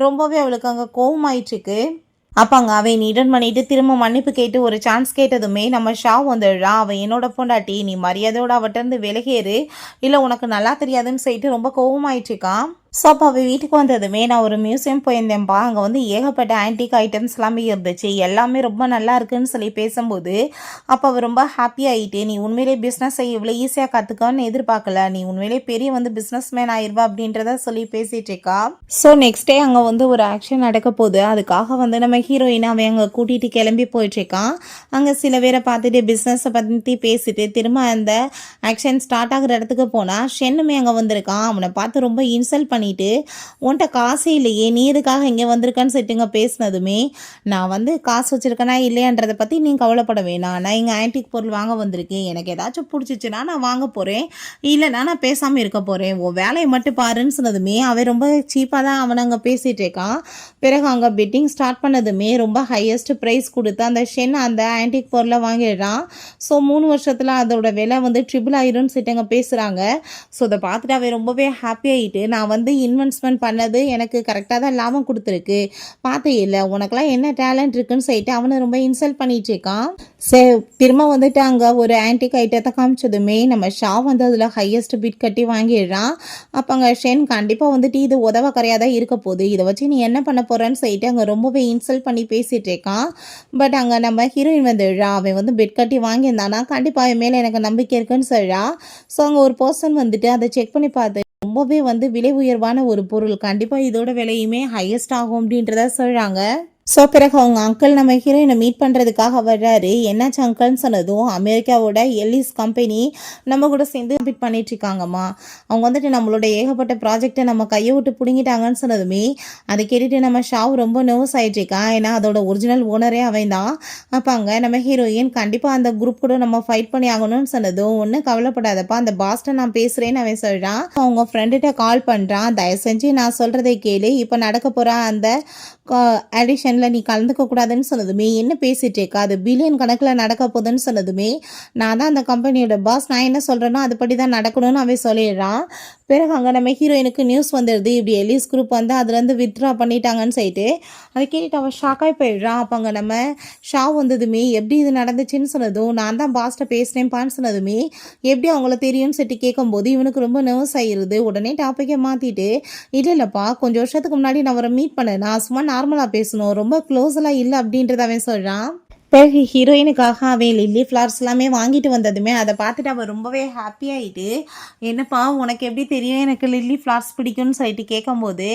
ரொம்பவே அவளுக்கு அங்கே கோவமாயிட்டுருக்கு. அப்போ அங்கே அவன் ரிட்டர்ன் பண்ணிட்டு திரும்ப மன்னிப்பு கேட்டு ஒரு சான்ஸ் கேட்டதுமே நம்ம ஷா வந்துடுறா. அவன் என்னோட பொண்டாட்டி, நீ மரியாதையோட அவட்டேருந்து விலகேறு, இல்லை உனக்கு நல்லா தெரியாதுன்னு சொல்லிட்டு ரொம்ப கோவமாயிட்டுருக்கான். ஸோ அப்போ அவள் வீட்டுக்கு வந்ததுமே நான் ஒரு மியூசியம் போயிருந்தேன்ப்பா, அங்கே வந்து ஏகப்பட்ட ஆன்டிக் ஐட்டம்ஸ் எல்லாமே இருந்துச்சு, எல்லாமே ரொம்ப நல்லா இருக்குன்னு சொல்லி பேசும்போது அப்போ அவள் ரொம்ப ஹாப்பி ஆகிட்டு, நீ உண்மையிலே பிஸ்னஸை இவ்வளோ ஈஸியாக கற்றுக்கன்னு எதிர்பார்க்கல, நீ உண்மையிலே பெரிய வந்து பிஸ்னஸ் மேன் ஆயிடுவா அப்படின்றத சொல்லி பேசிகிட்டு இருக்கா. ஸோ நெக்ஸ்ட் டே அங்கே வந்து ஒரு ஆக்ஷன் நடக்க போகுது, அதுக்காக வந்து நம்ம ஹீரோயினை அவன் அங்கே கூட்டிகிட்டு கிளம்பி போயிட்டுருக்கான். அங்கே சில பேரை பார்த்துட்டு பிஸ்னஸை பற்றி பேசிட்டு திரும்ப அந்த ஆக்ஷன் ஸ்டார்ட் ஆகிற இடத்துக்கு போனால் ஷென்னுமே அங்கே வந்திருக்கான். அவனை பார்த்து ரொம்ப இன்சல்ட் பண்ணிட்டு உன்கிட்ட காசே இல்லையே, நீ எதுக்காக இங்கே வந்திருக்கான்னு சொல்லிட்டுங்க பேசினதுமே நான் வந்து காசு வச்சுருக்கேனா இல்லையான்றதை பற்றி நீ கவலைப்பட வேணாம், நான் இங்கே ஆன்டிக் பொருள் வாங்க வந்திருக்கேன், எனக்கு ஏதாச்சும் பிடிச்சிச்சுன்னா நான் வாங்க போகிறேன், இல்லைனா நான் பேசாமல் இருக்க போகிறேன், உன் வேலையை மட்டும் பாருன்னு சொன்னதுமே அவன் ரொம்ப சீப்பாக தான் அவனை அங்கே பேசிகிட்டு இருக்கான். பிறகு அங்கே பெட்டிங் ஸ்டார்ட் பண்ணதுமே ரொம்ப ஹையஸ்ட் ப்ரைஸ் கொடுத்து அந்த ஷென் அந்த ஆன்டிக் பொருளை வாங்கிடுறான். ஸோ 3 வருஷத்தில் அதோட விலை வந்து ட்ரிபிள் ஆயிரும்னு சொல்லிட்டு அங்கே பேசுகிறாங்க. ஸோ அதை பார்த்துட்டு அவன் ரொம்பவே ஹாப்பி ஆகிட்டு நான் வந்து இன்வெஸ்ட்மெண்ட் பண்ணது எனக்கு கரெக்டாக தான் லாபம் கொடுத்துருக்கு, பார்த்தே இல்லை உனக்கெல்லாம் என்ன டேலண்ட் இருக்குன்னு சொல்லிட்டு அவனை ரொம்ப இன்சல்ட் பண்ணிட்டு இருக்கான். சரி திரும்ப வந்துட்டு அங்கே ஒரு ஆன்டிக் ஐட்டத்தை காமிச்சதுமே நம்ம ஷா வந்து அதில் ஹையஸ்ட் பிட் கட்டி வாங்கிடுறான். அப்போ அங்கே ஷென் கண்டிப்பாக வந்துட்டு இது உதவ கரையாக தான் இருக்க போகுது, இதை வச்சு நீ என்ன பண்ண போகிறேன்னு சொல்லிட்டு அங்கே ரொம்பவே இன்சல்ட் பண்ணி பேசிகிட்டு இருக்கான். பட் அங்கே நம்ம ஹீரோயின் வந்துடுறா, அவன் வந்து பெட் கட்டி வாங்கியிருந்தானா கண்டிப்பாக அவன் மேலே எனக்கு நம்பிக்கை இருக்குன்னு சொல்கிறா. ஸோ அங்கே ஒரு பர்சன் வந்துட்டு அதை செக் பண்ணி பார்த்து ரொம்பவே வந்து விலை உயர்வான ஒரு பொருள், கண்டிப்பாக இதோட விலையுமே ஹையஸ்ட் ஆகும் அப்படின்றத சொல்கிறாங்க. ஸோ பிறகு அவங்க அங்கிள் நம்ம ஹீரோயினை மீட் பண்ணுறதுக்காக வர்றாரு. என்னாச்சு அங்கிள்னு சொன்னதும், அமெரிக்காவோட எல்லிஸ் கம்பெனி நம்ம கூட சேர்ந்து கம்ப்ளீட் பண்ணிட்டு இருக்காங்கம்மா. அவங்க வந்துட்டு நம்மளோட ஏகப்பட்ட ப்ராஜெக்டை நம்ம கையை விட்டு பிடுங்கிட்டாங்கன்னு சொன்னதுமே, அதை கேட்டுட்டு நம்ம ஷாவ் ரொம்ப நர்வஸ் ஆகிட்டு இருக்கான். ஏன்னா அதோட ஒரிஜினல் ஓனரே அவன் தான். அப்போ அங்கே நம்ம ஹீரோயின் கண்டிப்பாக அந்த குரூப் கூட நம்ம ஃபைட் பண்ணி ஆகணும்னு சொன்னதும், ஒன்றும் கவலைப்படாதப்பா, அந்த பாஸ்ட்டை நான் பேசுகிறேன்னு அவன் சொல்கிறான். அவங்க ஃப்ரெண்டுகிட்ட கால் பண்ணுறான். தயவு செஞ்சு நான் சொல்கிறதை கேளு, இப்போ நடக்க போகிற அந்த ஆடிஷனில் நீ கலந்துக்க கூடாதுன்னு சொன்னதுமே, என்ன பேசிகிட்டு இருக்கா, அது பில்லியன் கணக்கில் நடக்க போகுதுன்னு சொன்னதுமே, நான் தான் அந்த கம்பெனியோட பாஸ், நான் என்ன சொல்கிறேனோ அதுபடி தான் நடக்கணும்னு அவன் சொல்லிடுறான். பிறகு அங்கே நம்ம ஹீரோயினுக்கு நியூஸ் வந்துடுது, இப்படி எலிஸ் குரூப் வந்து அதுலேருந்து வித்ட்ரா பண்ணிட்டாங்கன்னு சொல்லிட்டு. அதை கேட்டுட்டு அவன் ஷாக்காகி போயிடுறான். அப்போ அங்கே நம்ம ஷாவ் வந்ததுமே, எப்படி இது நடந்துச்சுன்னு சொன்னதும், நான் தான் பாஸ்ட்டை பேசுகிறேன்ப்பான்னு சொன்னதுமே, எப்படி அவங்கள தெரியும்னு சொல்லிட்டு கேட்கும்போது இவனுக்கு ரொம்ப நர்வஸ் ஆகிடுது. உடனே டாப்பிக்கை மாற்றிட்டு, இல்லைப்பா, கொஞ்சம் வருஷத்துக்கு முன்னாடி நான் அவரை மீட் பண்ணேன், நான் சும்மா நார்மலாக பேசணும், ரொம்ப க்ளோஸெல்லாம் இல்லை அப்படின்றத அவன் சொல்கிறான். பிறகு ஹீரோயினுக்காக அவன் லில்லி ஃப்ளவர்ஸ் எல்லாமே வாங்கிட்டு வந்ததுமே அதை பார்த்துட்டு அவள் ரொம்பவே ஹாப்பியாகிட்டு, என்னப்பா உனக்கு எப்படி தெரியும் எனக்கு லில்லி ஃப்ளவர்ஸ் பிடிக்கும்னு சொல்லிட்டு கேட்கும்போது,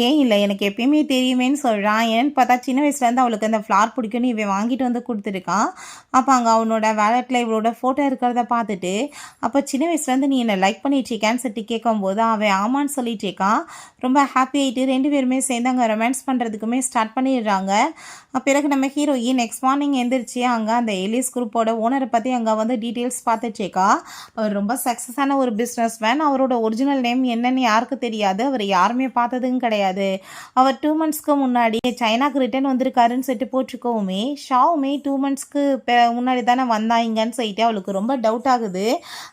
ஏன் இல்லை எனக்கு எப்பயுமே தெரியுமேன்னு சொல்கிறான். ஏன்னு பார்த்தா சின்ன வயசுலேருந்து அவளுக்கு அந்த ஃப்ளவர் பிடிக்கும்னு இவன் வாங்கிட்டு வந்து கொடுத்துருக்கான். அப்போ அங்கே அவனோட வேலட்டில் இவளோட ஃபோட்டோ இருக்கிறத பார்த்துட்டு, அப்போ சின்ன வயசுலேருந்து நீ என்னை லைக் பண்ணிட்டுருக்கேன்னு சொல்லிட்டு கேட்கும்போது அவன் ஆமான்னு சொல்லிட்டு இருக்கான். ரொம்ப ஹாப்பியாகிட்டு 2 பேருமே சேர்ந்து அங்கே ரொமான்ஸ் பண்ணுறதுக்குமே ஸ்டார்ட் பண்ணிடுறாங்க. பிறகு நம்ம ஹீரோயின் நெக்ஸ்ட் மார்னிங் எந்திரிச்சு அங்கே அந்த எலிஸ் குரூப்போட ஓனரை பற்றி அங்கே வந்து டீட்டெயில்ஸ் பார்த்துச்சேக்கா. அவர் ரொம்ப சக்ஸஸான ஒரு பிஸ்னஸ் மேன். அவரோட ஒரிஜினல் நேம் என்னன்னு யாருக்கு தெரியாது, அவர் யாருமே பார்த்ததும் கிடையாது. அவர் 2 மந்த்ஸ்க்கு முன்னாடி சைனாக்கு ரிட்டர்ன் வந்திருக்காருன்னு சொல்லிட்டு போட்டிருக்கோமே, ஷாவுமே 2 மந்த்ஸ்க்கு முன்னாடி தானே வந்தாங்கன்னு சொல்லிட்டு அவளுக்கு ரொம்ப டவுட் ஆகுது.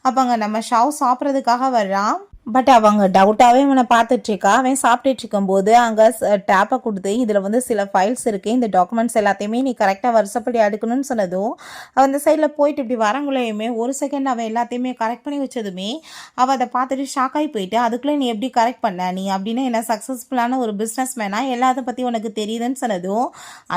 அப்போ அங்கே நம்ம ஷாவ் சாப்பிட்றதுக்காக வர்றான். பட் அவங்க டவுட்டாகவே இவனை பார்த்துட்ருக்கா. அவன் சாப்பிட்டுட்டு இருக்கும்போது அங்கே டேப்பை கொடுத்து, இதில் வந்து சில ஃபைல்ஸ் இருக்குது, இந்த டாக்குமெண்ட்ஸ் எல்லாத்தையுமே நீ கரெக்டாக வருஷப்படி அடுக்கணும்னு சொன்னதும், அவன் அந்த சைடில் போயிட்டு இப்படி வரங்குள்ளேயுமே 1 செகண்ட் அவன் எல்லாத்தையுமே கரெக்ட் பண்ணி வச்சதுமே அவள் அதை பார்த்துட்டு ஷாக்காகி போயிட்டு, அதுக்குள்ளே நீ எப்படி கரெக்ட் பண்ண, நீ அப்படின்னு என்ன சக்ஸஸ்ஃபுல்லான ஒரு பிஸ்னஸ் மேனாக எல்லாத்தை பற்றி உனக்கு தெரியுதுன்னு சொன்னதும்,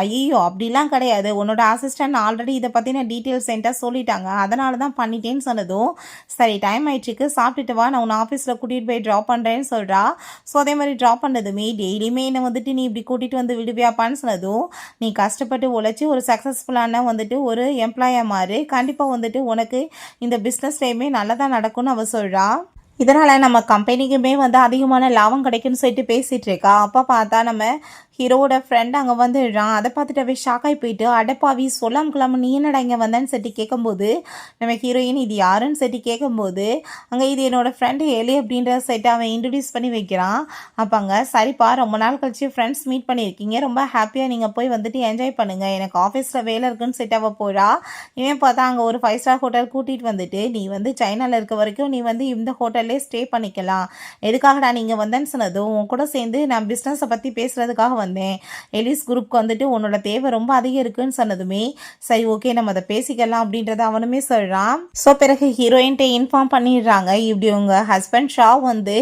ஐயோ அப்படிலாம் கிடையாது, உன்னோட அசிஸ்டன்ட் ஆல்ரெடி இதை பற்றின டீட்டெயில்ஸ் என்கிட்ட சொல்லிட்டாங்க, அதனால தான் பண்ணிட்டேன்னு சொன்னதும், சரி டைம் ஆயிடுச்சுக்கு சாப்பிட்டுட்டு வா, நான் உன் ஆஃபீஸில் கூட்டிகிட்டு போய் ட்ராப் பண்ணுறேன்னு சொல்கிறா. ஸோ அதே மாதிரி ட்ராப் பண்ணதுமே டெய்லியுமே என்னை வந்துட்டு நீ இப்படி கூட்டிகிட்டு வந்து விடுவியாப்பான்னு சொன்னதும், நீ கஷ்டப்பட்டு உழைச்சி ஒரு சக்ஸஸ்ஃபுல்லான வந்துட்டு ஒரு எம்ப்ளாயாக மாறு, கண்டிப்பாக வந்துட்டு உனக்கு இந்த பிஸ்னஸ்லேயுமே நல்லதாக நடக்கும்னு அவள் சொல்கிறா. இதனால் நம்ம கம்பெனிக்குமே வந்து அதிகமான லாபம் கிடைக்குன்னு சொல்லிட்டு பேசிகிட்டு இருக்கா. அப்போ பார்த்தா நம்ம ஹீரோவோட ஃப்ரெண்ட் அங்கே வந்துடுறான். அதை பார்த்துட்டு அவன் ஷாக்காகி போயிட்டு, அடப்பாவி சொல்லாம நீ என்னடா இங்கே வந்தேன்னு சொல்லிட்டு கேட்கும்போது, நம்ம ஹீரோயின் இது யாருன்னு சொல்லிட்டு கேட்கும்போது, அங்கே இது என்னோட ஃப்ரெண்டு எலி அப்படின்ற சொல்லிட்டு அவன் இன்ட்ரடியூஸ் பண்ணி வைக்கிறான். அப்போ அங்கே சரிப்பா, ரொம்ப நாள் கழிச்சு ஃப்ரெண்ட்ஸ் மீட் பண்ணியிருக்கீங்க, ரொம்ப ஹாப்பியாக நீங்கள் போய் வந்துட்டு என்ஜாய் பண்ணுங்கள், எனக்கு ஆஃபீஸில் வேலை இருக்குன்னு சொல்லிட்டு அவள் போகிறா. இவன் பார்த்தா அங்கே ஒரு 5 ஸ்டார் ஹோட்டல் கூட்டிகிட்டு வந்துட்டு, நீ வந்து சைனாவில் இருக்க வரைக்கும் நீ வந்து இந்த ஹோட்டல்லே ஸ்டே பண்ணிக்கலாம், எதுக்காகடா நீங்கள் வந்தேன்னு சொன்னதும், உன் கூட சேர்ந்து நான் பிஸ்னஸை பற்றி பேசுகிறதுக்காக வந்தேன், எலிஸ் குரூப்க்கு வந்துட்டு உன்னோட தேவை ரொம்ப அதிகம் இருக்குன்னு சொன்னதுமே, சரி ஓகே நம்ம அதை பேசிக்கலாம் அப்படின்றத அவனுமே சொல்கிறான். ஸோ பிறகு ஹீரோயின்ட்டை இன்ஃபார்ம் பண்ணிடுறாங்க, இப்படி உங்கள் ஹஸ்பண்ட் ஷா வந்து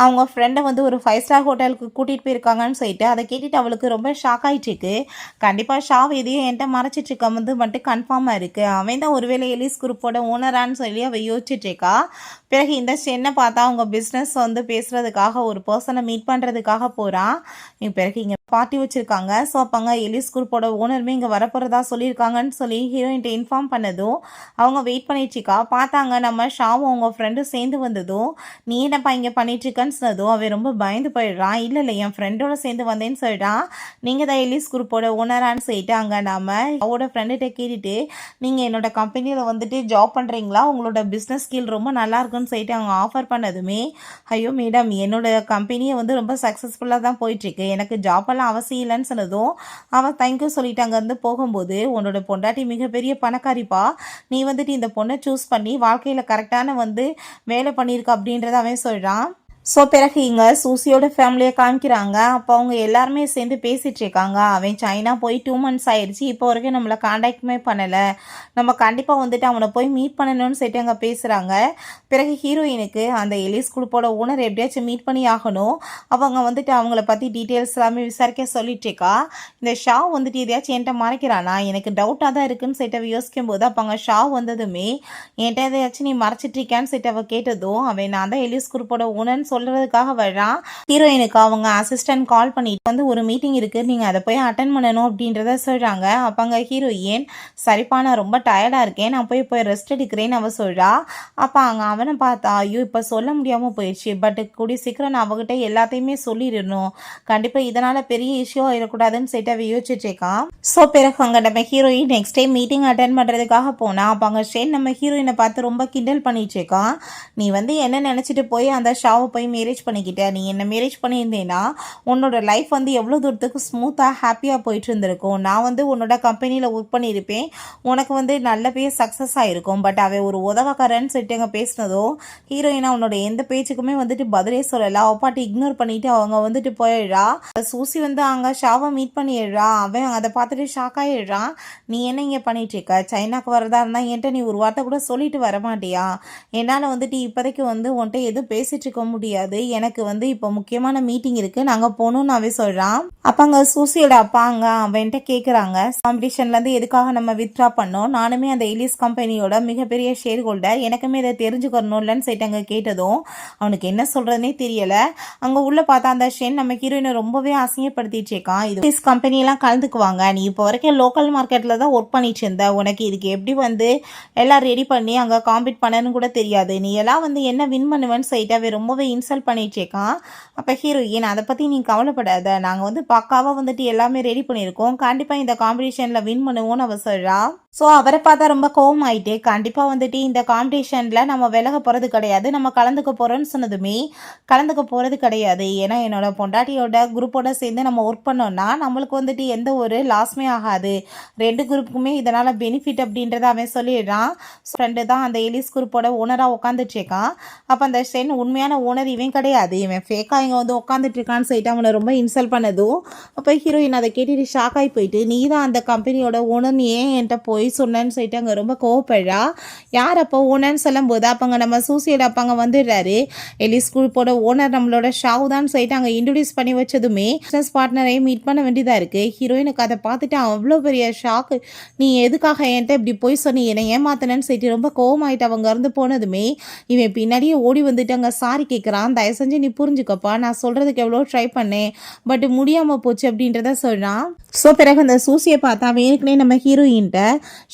அவங்க ஃப்ரெண்டை வந்து ஒரு 5 ஸ்டார் ஹோட்டலுக்கு கூட்டிகிட்டு போயிருக்காங்கன்னு சொல்லிட்டு அதை கேட்டுட்டு அவளுக்கு ரொம்ப ஷாக் ஆகிட்டுருக்கு. கண்டிப்பாக ஷா எதையும் என்கிட்ட மறைச்சிட்டு இருக்க வந்து மட்டும் கன்ஃபார்மாக இருக்குது, அவன் தான் ஒருவேளை எலிஸ் குரூப்போட ஓனரான்னு சொல்லி அவள் யோசிச்சுட்ருக்கா. பிறகு இந்த சென்னை பார்த்தா அவங்க பிஸ்னஸ் வந்து பேசுகிறதுக்காக ஒரு பர்சனை மீட் பண்ணுறதுக்காக போகிறான். பிறகு இங்கே பார்ட்டி வச்சுருக்காங்க. ஸோ அப்போங்க எலிஸ் குரூப்போட ஓனருமே இங்கே வரப்போகிறதா சொல்லியிருக்காங்கன்னு சொல்லி ஹீரோயின்ட்ட இன்ஃபார்ம் பண்ணதும் அவங்க வெயிட் பண்ணிட்டுருக்கா. பார்த்தாங்க நம்ம ஷாவும் அவங்க ஃப்ரெண்டும் சேர்ந்து வந்ததும், நீ என்னப்பா இங்கே பண்ணிட்டுருக்கன்னு சொன்னதும் அவன் ரொம்ப பயந்து போயிடுறான். இல்லை இல்லை என் ஃப்ரெண்டோட சேர்ந்து வந்தேன்னு சொல்லிட்டான். நீங்கள் தான் எலிஸ் குரூப்போட ஓனரான்னு சொல்லிட்டு அங்கே நம்ம அவரோட ஃப்ரெண்டுகிட்ட கேட்டுட்டு, நீங்கள் என்னோட கம்பெனியில் வந்துட்டு ஜாப் பண்ணுறீங்களா, உங்களோட பிஸ்னஸ் ஸ்கில் ரொம்ப நல்லா இருக்குன்னு சொல்லிட்டு அவங்க ஆஃபர் பண்ணதுமே, ஐயோ மேடம் என்னோட கம்பெனியை வந்து ரொம்ப சக்ஸஸ்ஃபுல்லாக தான் போயிட்டுருக்கு, எனக்கு ஜாப்பெல்லாம் அவசியம் இல்லைன்னு சொன்னதும் அவன் தேங்க்யூ சொல்லிட்டு அங்கேருந்து போகும்போது, உன்னோட பொண்டாட்டி மிகப்பெரிய பணக்காரிப்பா, நீ வந்துட்டு இந்த பொண்ணை சூஸ் பண்ணி வாழ்க்கையில் கரெக்டான வந்து வேலை பண்ணியிருக்க அப்படின்றத அவன் சொல்கிறான். ஸோ பிறகு இங்கே சூசியோட ஃபேமிலியை காமிக்கிறாங்க. அப்போ அவங்க எல்லாருமே சேர்ந்து பேசிகிட்டு இருக்காங்க. அவன் சைனா போய் 2 மந்த்ஸ் ஆயிடுச்சு, இப்போ வரைக்கும் நம்மளை காண்டாக்டுமே பண்ணலை, நம்ம கண்டிப்பாக வந்துட்டு அவனை போய் மீட் பண்ணணும்னு சொல்லிட்டு அங்கே பேசுகிறாங்க. பிறகு ஹீரோயினுக்கு அந்த எலிஸ் குரூப்போட ஓனர் எப்படியாச்சும் மீட் பண்ணி ஆகணும். அவங்க வந்துட்டு அவங்கள பற்றி டீட்டெயில்ஸ் எல்லாமே விசாரிக்க சொல்லிட்டுருக்கா. இந்த ஷா வந்துட்டு எதையாச்சும் என்கிட்ட மறைக்கிறானா, எனக்கு டவுட்டாக தான் இருக்குன்னு சொல்லிட்டு யோசிக்கும் போது, அப்போ அங்கே ஷா வந்ததுமே என்கிட்ட எதையாச்சும் நீ மறைச்சிட்ருக்கான்னு சொல்லிட்டு அவள் கேட்டதும், அவன் நான் தான் எலிஸ் குரூப்போட ஓனர்னு சொல்கிறதுக்காக வர்றான். ஹீரோயினுக்கு அவங்க அசிஸ்டன்ட் கால் பண்ணிட்டு வந்து ஒரு மீட்டிங் இருக்குது, நீங்கள் அதை போய் அட்டன் பண்ணணும் அப்படின்றத சொல்கிறாங்க. அப்போ அங்கே ஹீரோயின் சரிப்பா நான் ரொம்ப டயர்டாக இருக்கேன், நான் போய் ரெஸ்ட் எடுக்கிறேன்னு அவள் சொல்கிறா. அப்போ அங்கே அவனை பார்த்தா ஐயோ இப்போ சொல்ல முடியாமல் போயிடுச்சு, பட் கூடிய சீக்கிரம் நான் அவகிட்ட எல்லாத்தையுமே சொல்லிடணும், கண்டிப்பாக இதனால் பெரிய இஷ்யூ ஆகிடக்கூடாதுன்னு சொல்லிட்டு அவள் யோசிச்சுட்ருக்கான். ஸோ பிறகு அங்கே நம்ம heroine next time meeting attend பண்ணுறதுக்காக போனால் அப்போ அங்கே ஷேன் நம்ம ஹீரோயினை பார்த்து ரொம்ப கிண்டல் பண்ணிட்டுருக்கான். நீ வந்து என்ன நினச்சிட்டு போய் அந்த ஷாவை போய் மேரேஜ் பண்ணிக்கிட்ட, நீ என்ன மேரேஜ் பண்ணியிருந்தேன்னா உன்னோட லைஃப் வந்து எவ்வளோ தூரத்துக்கு ஸ்மூத்தாக ஹாப்பியாக போயிட்டு இருந்திருக்கும், நான் வந்து உன்னோட கம்பெனியில் ஒர்க் பண்ணியிருப்பேன், உனக்கு வந்து நல்ல பேர் சக்ஸஸ் ஆகிருக்கும். பட் அவன் ஒரு உதவக்காரன்னு சொல்லிட்டு அங்கே பேசினதோ ஹீரோயினா அவனோட எந்த பேச்சுக்குமே வந்துட்டு பதிலே சொல்லலை. அப்பாட்டி இக்னோர் பண்ணிட்டு அவங்க வந்துட்டு போயிடுறா. சூசி வந்து அங்கே ஷாவை மீட் பண்ணிடுறா. அவன் அதை பார்த்துட்டு ஷாக் ஆகிடுறான். நீ என்ன இங்கே பண்ணிட்டு இருக்க, சைனாக்கு வரதா இருந்தால் என்கிட்ட நீ ஒரு வார்த்தை கூட சொல்லிட்டு வரமாட்டியா, என்னால் வந்துட்டு இப்போதைக்கு வந்து உன்கிட்ட எதுவும் பேசிட்டு இருக்க முடியாது, எனக்கு வந்து இப்போ முக்கியமான மீட்டிங் இருக்குது, நாங்கள் போகணும்னு அவன் சொல்கிறான். அப்போ அங்கே சூசியோட அப்பா அங்கே அவன்கிட்ட கேட்குறாங்க, காம்படிஷன்லேருந்து எதுக்காக நம்ம வித்ட்ரா பண்ணோம், நானுமே அந்த எலிஸ் கம்பெனியோட மிகப்பெரிய ஷேர் ஹோல்டர், எனக்குமே இதை தெரிஞ்சுக்கணும்லன்னு சொல்லிட்டு அங்கே கேட்டதும் அவனுக்கு என்ன சொல்கிறதுனே தெரியலை. அங்கே உள்ளே பார்த்தா அந்த ஷென் நம்ம ஹீரோயினை ரொம்பவே அசிங்கப்படுத்திட்டு இருக்கான். இது எலிஸ் கம்பெனியெல்லாம் கலந்துக்குவாங்க, நீ இப்போ வரைக்கும் லோக்கல் மார்க்கெட்டில் தான் ஒர்க் பண்ணிட்டு இருந்த, உனக்கு இதுக்கு எப்படி வந்து எல்லாம் ரெடி பண்ணி அங்கே காம்பீட் பண்ணணும்னு கூட தெரியாது, நீ எல்லாம் வந்து என்ன வின் பண்ணுவேன்னு சொல்லிட்டு அவன் ரொம்பவே இன்சல்ட் பண்ணிட்டு இருக்கான். அப்போ ஹீரோயின் அதை பற்றி நீ கவலைப்படாத, நாங்கள் வந்து பக்காவாக வந்துட்டு எல்லாமே ரெடி பண்ணியிருக்கோம், கண்டிப்பாக இந்த காம்படிஷனில் வின் பண்ணுவோன்னு அவ சொல்கிறா. ஸோ அவரை பார்த்தா ரொம்ப கோவம் ஆகிட்டு, கண்டிப்பாக வந்துட்டு இந்த காம்படிஷனில் நம்ம விலக போகிறது கிடையாது, நம்ம கலந்துக்க போகிறோன்னு சொன்னதுமே கலந்துக்க போகிறது கிடையாது, ஏன்னா என்னோட பொண்டாட்டியோட குரூப்போட சேர்ந்து நம்ம ஒர்க் பண்ணோன்னா நம்மளுக்கு வந்துட்டு எந்த ஒரு லாஸுமே ஆகாது, ரெண்டு குரூப்புக்குமே இதனால் பெனிஃபிட் அப்படின்றத அவன் சொல்லிடுறான். ஃப்ரெண்டு தான் அந்த எலிஸ் குரூப்போட ஓனராக உட்காந்துட்ருக்கான். அப்போ அந்த ஷென் உண்மையான ஓனர் இவன் கிடையாது, இவன் ஃபேக்காக இங்கே வந்து உட்காந்துட்ருக்கான்னு சொல்லிட்டு அவனை ரொம்ப இன்சல்ட் பண்ணதும் அப்போ ஹீரோயின் அதை கேட்டுட்டு ஷாக் ஆகி போயிட்டு, நீ தான் அந்த கம்பெனியோட ஓனர், நீ ஏன் என்கிட்ட போய் சொன்னேன்னு சொல்லிட்டு அங்கே ரொம்ப கோவப்படுறா. யார் அப்போ ஓனர்னு சொல்லும் போது அப்போ நம்ம சூசியோட அப்பாங்க வந்துடுறாரு. எலிஸ் குரூப்போட ஓனர் நம்மளோட ஷாவு தான் சொல்லிட்டு அங்கே இன்ட்ரடியூஸ் பண்ணி வச்சதுமே பிஸ்னஸ் பார்ட்னரையும் மீட் பண்ண வேண்டியதாக இருக்குது. ஹீரோயினுக்கு அதை பார்த்துட்டு அவ்வளோ பெரிய ஷாக்கு, நீ எதுக்காக என்கிட்ட இப்படி போய் சொன்னி, என்னை ஏமாத்தினேன்னு சொல்லிட்டு ரொம்ப கோவமாயிட்டு அவங்க இருந்து போனதுமே இவன் பின்னாடியே ஓடி வந்துட்டு அங்கே சாரி கேட்குறான். தயவு செஞ்சு நீ புரிஞ்சுக்கப்பா, நான் சொல்கிறதுக்கு எவ்வளோ ட்ரை பண்ணேன், பட் முடியாமல் போச்சு அப்படின்றத சொல்கிறான். ஸோ பிறகு அந்த சூசியை பார்த்தா அவன் ஏற்கனவே நம்ம ஹீரோயின்ட்ட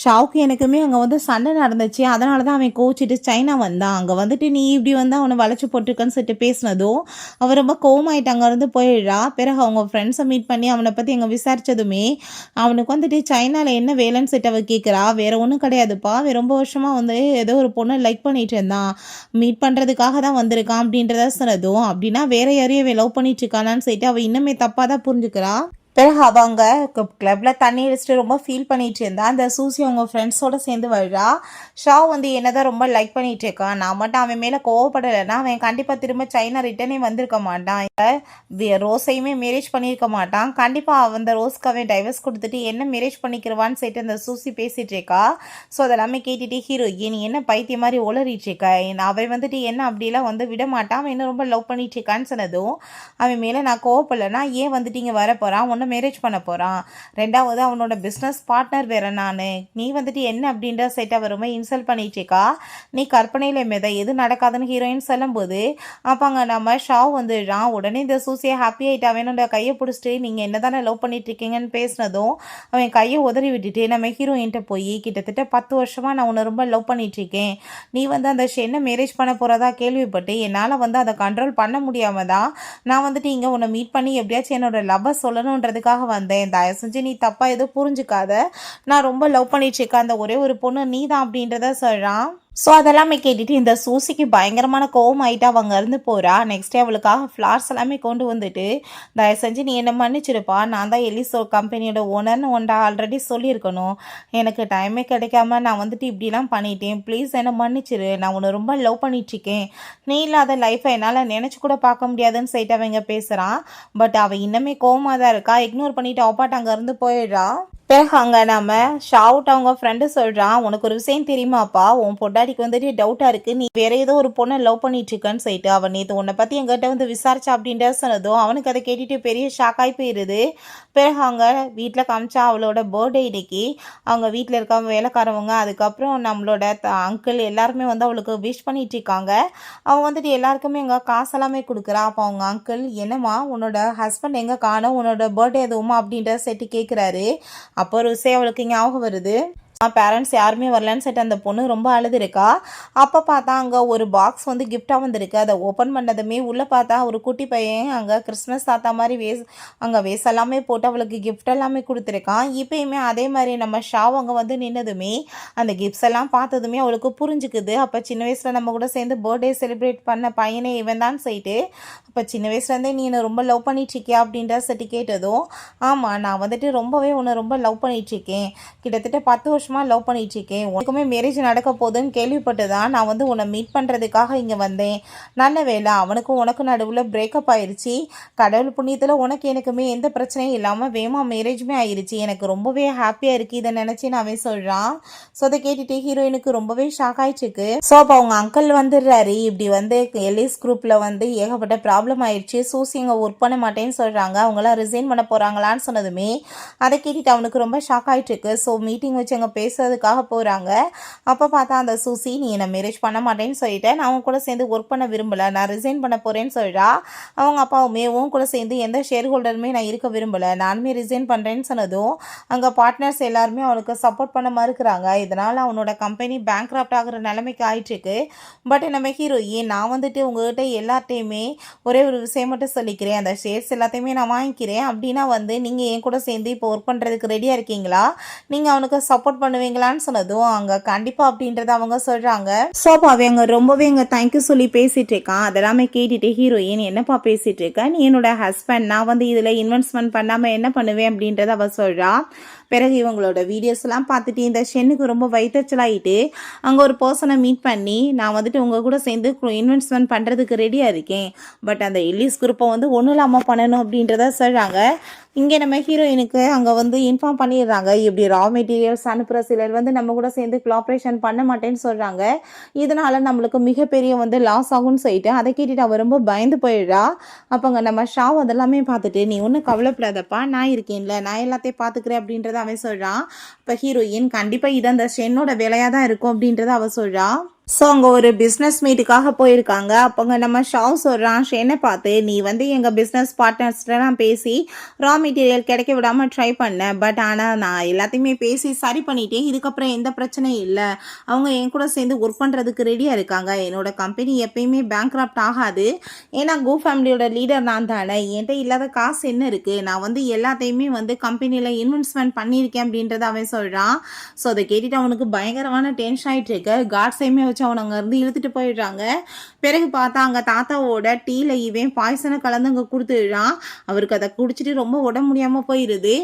ஷாவுக்கு எனக்குமே அங்கே வந்து சண்டை நடந்துச்சு, அதனால தான் அவன் கோச்சிட்டு சைனா வந்தான், அங்கே வந்துட்டு நீ இப்படி வந்து அவனை வளைச்சி போட்டிருக்கன்னு சொல்லிட்டு பேசினதும் அவன் ரொம்ப கோவமாயிட்டு அங்கேருந்து போயிடுறா. பிறகு அவங்க ஃப்ரெண்ட்ஸை மீட் பண்ணி அவனை பற்றி அங்கே விசாரித்ததுமே அவனுக்கு வந்துட்டு சைனாவில் என்ன வேலைன்னு சொல்லிட்டு அவள் கேட்குறா. வேறு ஒன்றும் கிடையாதுப்பா, அவன் ரொம்ப வருஷமாக வந்து ஏதோ ஒரு பொண்ணை லைக் பண்ணிட்டு இருந்தான், மீட் பண்ணுறதுக்காக தான் வந்திருக்கான் அப்படின்றத சொன்னதும் அப்படின்னா வேற யாரையும் அவன் லவ் பண்ணிட்டு இருக்கானான்னு சொல்லிட்டு அவள் இன்னுமே தப்பாக தான் புரிஞ்சுக்கிறா. பிறகு அவங்க கிளப்பில் தண்ணி அடிச்சுட்டு ரொம்ப ஃபீல் பண்ணிட்டு இருந்தா. அந்த சூசி அவங்க ஃப்ரெண்ட்ஸோடு சேர்ந்து வர்றா. ஷா வந்து என்னதான் ரொம்ப லைக் பண்ணிட்டு இருக்கான், நான் மட்டும் அவன் மேலே கோவப்படலைன்னா அவன் கண்டிப்பாக திரும்ப சைனா ரிட்டனே வந்திருக்க மாட்டான், ரோஸையுமே மேரேஜ் பண்ணியிருக்க மாட்டான், கண்டிப்பாக அந்த ரோஸ்க்கு அவன் டைவர்ஸ் கொடுத்துட்டு என்ன மேரேஜ் பண்ணிக்கிறவான்னு சொல்லிட்டு அந்த சூசி பேசிகிட்டு இருக்கா. ஸோ அதெல்லாமே கேட்டுட்டு ஹீரோயின் என்ன பைத்திய மாதிரி உளறிட்டு இருக்கா, அவன் வந்துட்டு என்ன அப்படிலாம் வந்து விட மாட்டான், அவன் என்ன ரொம்ப லவ் பண்ணிட்டு இருக்கான்னு சொன்னதும் அவன் மேலே நான் கோவப்படலைன்னா ஏன் வந்துட்டு இங்கே வர போகிறான், ஒன்று மேரேஜ் பண்ண போகிறான், ரெண்டாவது அவனோட பிஸ்னஸ் பார்ட்னர் வேற நான், நீ வந்துட்டு என்ன அப்படின்ற சைட்டை அவர் ரொம்ப இன்சல்ட் பண்ணிட்டு இருக்கா, நீ கற்பனையில் மேத எது நடக்காதுன்னு ஹீரோயின் சொல்லும்போது அப்போ அங்கே நம்ம ஷா வந்துடுறான். உடனே இந்த சூசியை ஹாப்பி ஆகிட்டு அவனோட கையை பிடிச்சிட்டு நீங்கள் என்ன தானே லவ் பண்ணிட்டு இருக்கீங்கன்னு பேசினதும் அவன் கையை உதறி விட்டுட்டு நம்ம ஹீரோயின்ட்ட போய் கிட்டத்தட்ட 10 வருஷமாக நான் உன்னை ரொம்ப லவ் பண்ணிட்டு இருக்கேன், நீ வந்து அந்த ஷென்னை மேரேஜ் பண்ண போகிறதா கேள்விப்பட்டு என்னால் வந்து அதை கண்ட்ரோல் பண்ண முடியாமல் தான் நான் வந்துட்டு இங்கே உன்னை மீட் பண்ணி எப்படியாச்சும் என்னோட லவ்வை சொல்லணுன்றதுக்காக வந்தேன், தயவு செஞ்சு நீ தப்பாக எதுவும் புரிஞ்சுக்காத, நான் ரொம்ப லவ் பண்ணிட்டு இருக்கேன், அந்த ஒரே ஒரு பொண்ணு நீ தான் அப்படின்றத சொல்கிறான். ஸோ அதெல்லாமே கேட்டுட்டு இந்த சூசிக்கு பயங்கரமான கோவம் ஆகிட்டு அவங்க இருந்து போகிறா. நெக்ஸ்ட் அவளுக்காக ஃப்ளார்ஸ் எல்லாமே கொண்டு வந்துட்டு தயவு செஞ்சு நீ என்ன மன்னிச்சிருப்பா, நான் தான் எலிசோ கம்பெனியோட ஓனர்னு ஒன்றா ஆல்ரெடி சொல்லியிருக்கணும், எனக்கு டைமே கிடைக்காம நான் வந்துட்டு இப்படிலாம் பண்ணிட்டேன், ப்ளீஸ் என்னை மன்னிச்சிரு, நான் உன்னை ரொம்ப லவ் பண்ணிட்டுருக்கேன், நீ இல்லாத லைஃப்பை என்னால் நினச்சி கூட பார்க்க முடியாதுன்னு சொல்லிட்டு அவங்க பேசுகிறான். பட் அவள் இன்னமே கோவமாக தான் இருக்கா. இக்னோர் பண்ணிவிட்டு அப்பாட்டு அங்கேருந்து போயிடுறா. பிறகு அங்கே நம்ம ஷாவுட் அவங்க ஃப்ரெண்டு சொல்கிறான், உனக்கு ஒரு விஷயம் தெரியுமாப்பா, உன் பொண்டாட்டிக்கு வந்துட்டு டவுட்டாக இருக்குது, நீ வேற ஏதோ ஒரு பொண்ணை லவ் பண்ணிட்டு இருக்கன்னு சொல்லிட்டு அவன் நேற்று உன்னை பற்றி எங்கிட்ட வந்து விசாரிச்சா அப்படின்ற சொன்னதும் அவனுக்கு அதை கேட்டுட்டு பெரிய ஷாக்காகி போயிடுது. பிறகு அவங்க வீட்டில் காமிச்சா அவளோட பர்த்டே இன்னைக்கு அவங்க வீட்டில் இருக்க வேலைக்காரவங்க அதுக்கப்புறம் நம்மளோட அங்கிள் எல்லாருமே வந்து அவளுக்கு விஷ் பண்ணிட்டு இருக்காங்க. அவன் வந்துட்டு எல்லாருக்குமே எங்கே காசெல்லாமே கொடுக்குறா. அப்போ அவங்க அங்கிள், என்னம்மா உன்னோட ஹஸ்பண்ட் எங்கே காணோம், உன்னோட பர்த்டே எதுவுமா அப்படின்ற செட்டு கேட்குறாரு. அப்போ ஒரு விஷயம் அவளுக்கு ஞாபகம் வருது. பேரண்ட்ஸ் யாருமே வரலன்னு சொல்லிட்டு அந்த பொண்ணு ரொம்ப அழுதுருக்கா. அப்போ பார்த்தா அங்கே ஒரு பாக்ஸ் வந்து கிஃப்டாக வந்திருக்கு. அதை ஓப்பன் பண்ணதுமே உள்ளே பார்த்தா ஒரு குட்டி பையன் அங்கே கிறிஸ்மஸ் தாத்தா மாதிரி அங்கே எல்லாமே போட்டு அவளுக்கு கிஃப்ட் எல்லாமே கொடுத்துருக்கான். இப்போயுமே அதே மாதிரி நம்ம ஷாவ் அங்கே வந்து நின்னதுமே அந்த கிஃப்ட்ஸ் எல்லாம் பார்த்ததுமே அவளுக்கு புரிஞ்சுக்குது. அப்போ சின்ன வயசில் நம்ம கூட சேர்ந்து பர்த்டே செலிப்ரேட் பண்ண பையனே இவன் தான் சொல்லிட்டு, அப்போ சின்ன வயசுலேருந்தே நீ என்னை ரொம்ப லவ் பண்ணிட்டுருக்கியா அப்படின்ற சட்டி கேட்டதும், ஆமாம் நான் வந்துட்டு ரொம்பவே உன்னை ரொம்ப லவ் பண்ணிகிட்ருக்கேன், கிட்டத்தட்ட 10 வருஷமாக லவ் பண்ணிகிட்ருக்கேன், உனக்குமே மேரேஜ் நடக்க போகுதுன்னு கேள்விப்பட்டு தான் நான் வந்து உன்னை மீட் பண்ணுறதுக்காக இங்கே வந்தேன். நல்ல வேலை அவனுக்கும் உனக்கு நடுவில் பிரேக்கப் ஆயிடுச்சு. கடவுள் புண்ணியத்தில் உனக்கு எனக்குமே எந்த பிரச்சனையும் இல்லாமல் வேமா மேரேஜுமே ஆயிடுச்சு. எனக்கு ரொம்பவே ஹாப்பியாக இருக்குது இதை நினச்சி நான் சொல்கிறான். ஸோ அதை கேட்டுட்டு ஹீரோயினுக்கு ரொம்பவே ஷாக் ஆயிடுச்சுக்கு. ஸோ அப்போ அவங்க அங்கிள் வந்துடுறாரு. இப்படி வந்து எல்ஐஸ் குரூப்பில் வந்து ஏகப்பட்ட ப்ராப்ளம் ஆயிடுச்சு, சூசி அங்கே ஒர்க் பண்ண மாட்டேன்னு சொல்கிறாங்க, அவங்களாம் ரிசைன் பண்ண போகிறாங்களான்னு சொன்னதுமே அதை கேட்டுட்டு அவனுக்கு ரொம்ப ஷாக் ஆகிட்டுருக்கு. ஸோ மீட்டிங் வச்சு அங்கே பேசுறதுக்காக போகிறாங்க. அப்போ பார்த்தா அந்த சூசி, நீ என்னை மேரேஜ் பண்ண மாட்டேன்னு சொல்லிட்டேன், நான் அவங்க கூட சேர்ந்து ஒர்க் பண்ண விரும்பலை, நான் ரிசைன் பண்ண போகிறேன்னு சொல்கிறா. அவங்க அப்பாவுமே உன் கூட சேர்ந்து எந்த ஷேர் ஹோல்டருமே நான் இருக்க விரும்பலை, நானுமே ரிசைன் பண்ணுறேன்னு சொன்னதும் அங்கே பார்ட்னர்ஸ் எல்லாருமே அவனுக்கு சப்போர்ட் பண்ண மறுக்கிறாங்க. இதனால் அவனோட கம்பெனி பேங்க்ராப்ட் ஆகிற நிலைமைக்கு ஆயிட்டுருக்கு. பட் நம்ம ஹீரோயின், நான் வந்துட்டு உங்கள்கிட்ட எல்லார்ட்டையுமே ஒரே ஒரு விஷயம் மட்டும் சொல்லிக்கிறேன், அந்த ஷேர்ஸ் எல்லாத்தையுமே நான் வாங்கிக்கிறேன், அப்படின்னா வந்து நீங்கள் என் கூட சேர்ந்து இப்போ ஒர்க் பண்ணுறதுக்கு ரெடியாக இருக்கீங்களா, நீங்கள் அவனுக்கு சப்போர்ட் பண்ணுவீங்களான்னு சொன்னதும் அங்கே கண்டிப்பாக அப்படின்றத அவங்க சொல்கிறாங்க. ஸோ அப்போ அவங்க ரொம்பவே அங்கே தேங்க்யூ சொல்லி பேசிகிட்டு இருக்கான். அதெல்லாமே கேட்டுட்டு ஹீரோயின், என்னப்பா பேசிகிட்டு இருக்கேன், நீ என்னோட ஹஸ்பண்ட், நான் வந்து இதில் இன்வெஸ்ட்மெண்ட் பண்ணாமல் என்ன பண்ணுவேன் அப்படின்றத அவள் சொல்கிறா. பிறகு இவங்களோட வீடியோஸ்லாம் பார்த்துட்டு இந்த ஷென்னுக்கு ரொம்ப வைத்தச்சலாகிட்டு அங்கே ஒரு பர்சனை மீட் பண்ணி, நான் வந்துட்டு உங்கள் கூட சேர்ந்து இன்வெஸ்ட்மெண்ட் பண்ணுறதுக்கு ரெடியாக இருக்கேன், பட் அந்த எல்லிஸ் குரூப்பை வந்து ஒன்றும் இல்லாமல் பண்ணணும் அப்படின்றத சொல்கிறாங்க. இங்கே நம்ம ஹீரோயினுக்கு அங்கே வந்து இன்ஃபார்ம் பண்ணிடுறாங்க, இப்படி ரா மெட்டீரியல்ஸ் அனுப்புகிற சிலர் வந்து நம்ம கூட சேர்ந்து கோஆப்ரேஷன் பண்ண மாட்டேன்னு சொல்கிறாங்க, இதனால் நம்மளுக்கு மிகப்பெரிய வந்து லாஸ் ஆகும்னு சொல்லிட்டு அதை கேட்டுட்டு அவள் ரொம்ப பயந்து போயிடுறா. அப்போங்க நம்ம ஷாவ் அதெல்லாமே பார்த்துட்டு, நீ ஒன்றும் கவலைப்படாதப்பா, நான் இருக்கேன்ல, நான் எல்லாத்தையும் பார்த்துக்கிறேன் அப்படின்றத அவன் சொல்கிறான். இப்போ ஹீரோயின், கண்டிப்பாக இது அந்த ஷென்னோட வேலையாக தான் இருக்கும் அப்படின்றத அவள் சொல்கிறான். ஸோ அங்கே ஒரு பிஸ்னஸ் மீட்டுக்காக போயிருக்காங்க. அப்போங்க நம்ம ஷாவ் சொல்கிறான் ஷென்னை பார்த்து, நீ வந்து எங்கள் பிஸ்னஸ் பார்ட்னர்ஸ்லாம் பேசி ரா மெட்டீரியல் கிடைக்க விடாமல் ட்ரை பண்ணேன், பட் ஆனால் நான் எல்லாத்தையுமே பேசி சரி பண்ணிட்டேன், இதுக்கப்புறம் எந்த பிரச்சனையும் இல்லை, அவங்க என் கூட சேர்ந்து ஒர்க் பண்ணுறதுக்கு ரெடியாக இருக்காங்க, என்னோட கம்பெனி எப்பயுமே பேங்க்ராப்ட் ஆகாது, ஏன்னா கோ ஃபேமிலியோட லீடர் நான் தானே, என்கிட்ட இல்லாத காசு என்ன இருக்குது, நான் வந்து எல்லாத்தையுமே வந்து கம்பெனியில் இன்வெஸ்ட்மெண்ட் பண்ணியிருக்கேன் அப்படின்றத அவன் சொல்கிறான். ஸோ அதை கேட்டுட்டு அவனுக்கு பயங்கரமான டென்ஷன் ஆகிட்டு இருக்கு. காட்ஸையுமே வச்சு அவன் அங்கேருந்து இழுத்துட்டு போயிடுறாங்க. பிறகு பார்த்தா அங்கே தாத்தாவோட டீல இவன் பாய்சனை கலந்து அங்கே கொடுத்துடுறான். அவருக்கு அதை குடிச்சிட்டு ரொம்ப உடம்பு முடியாமல் போயிடுது.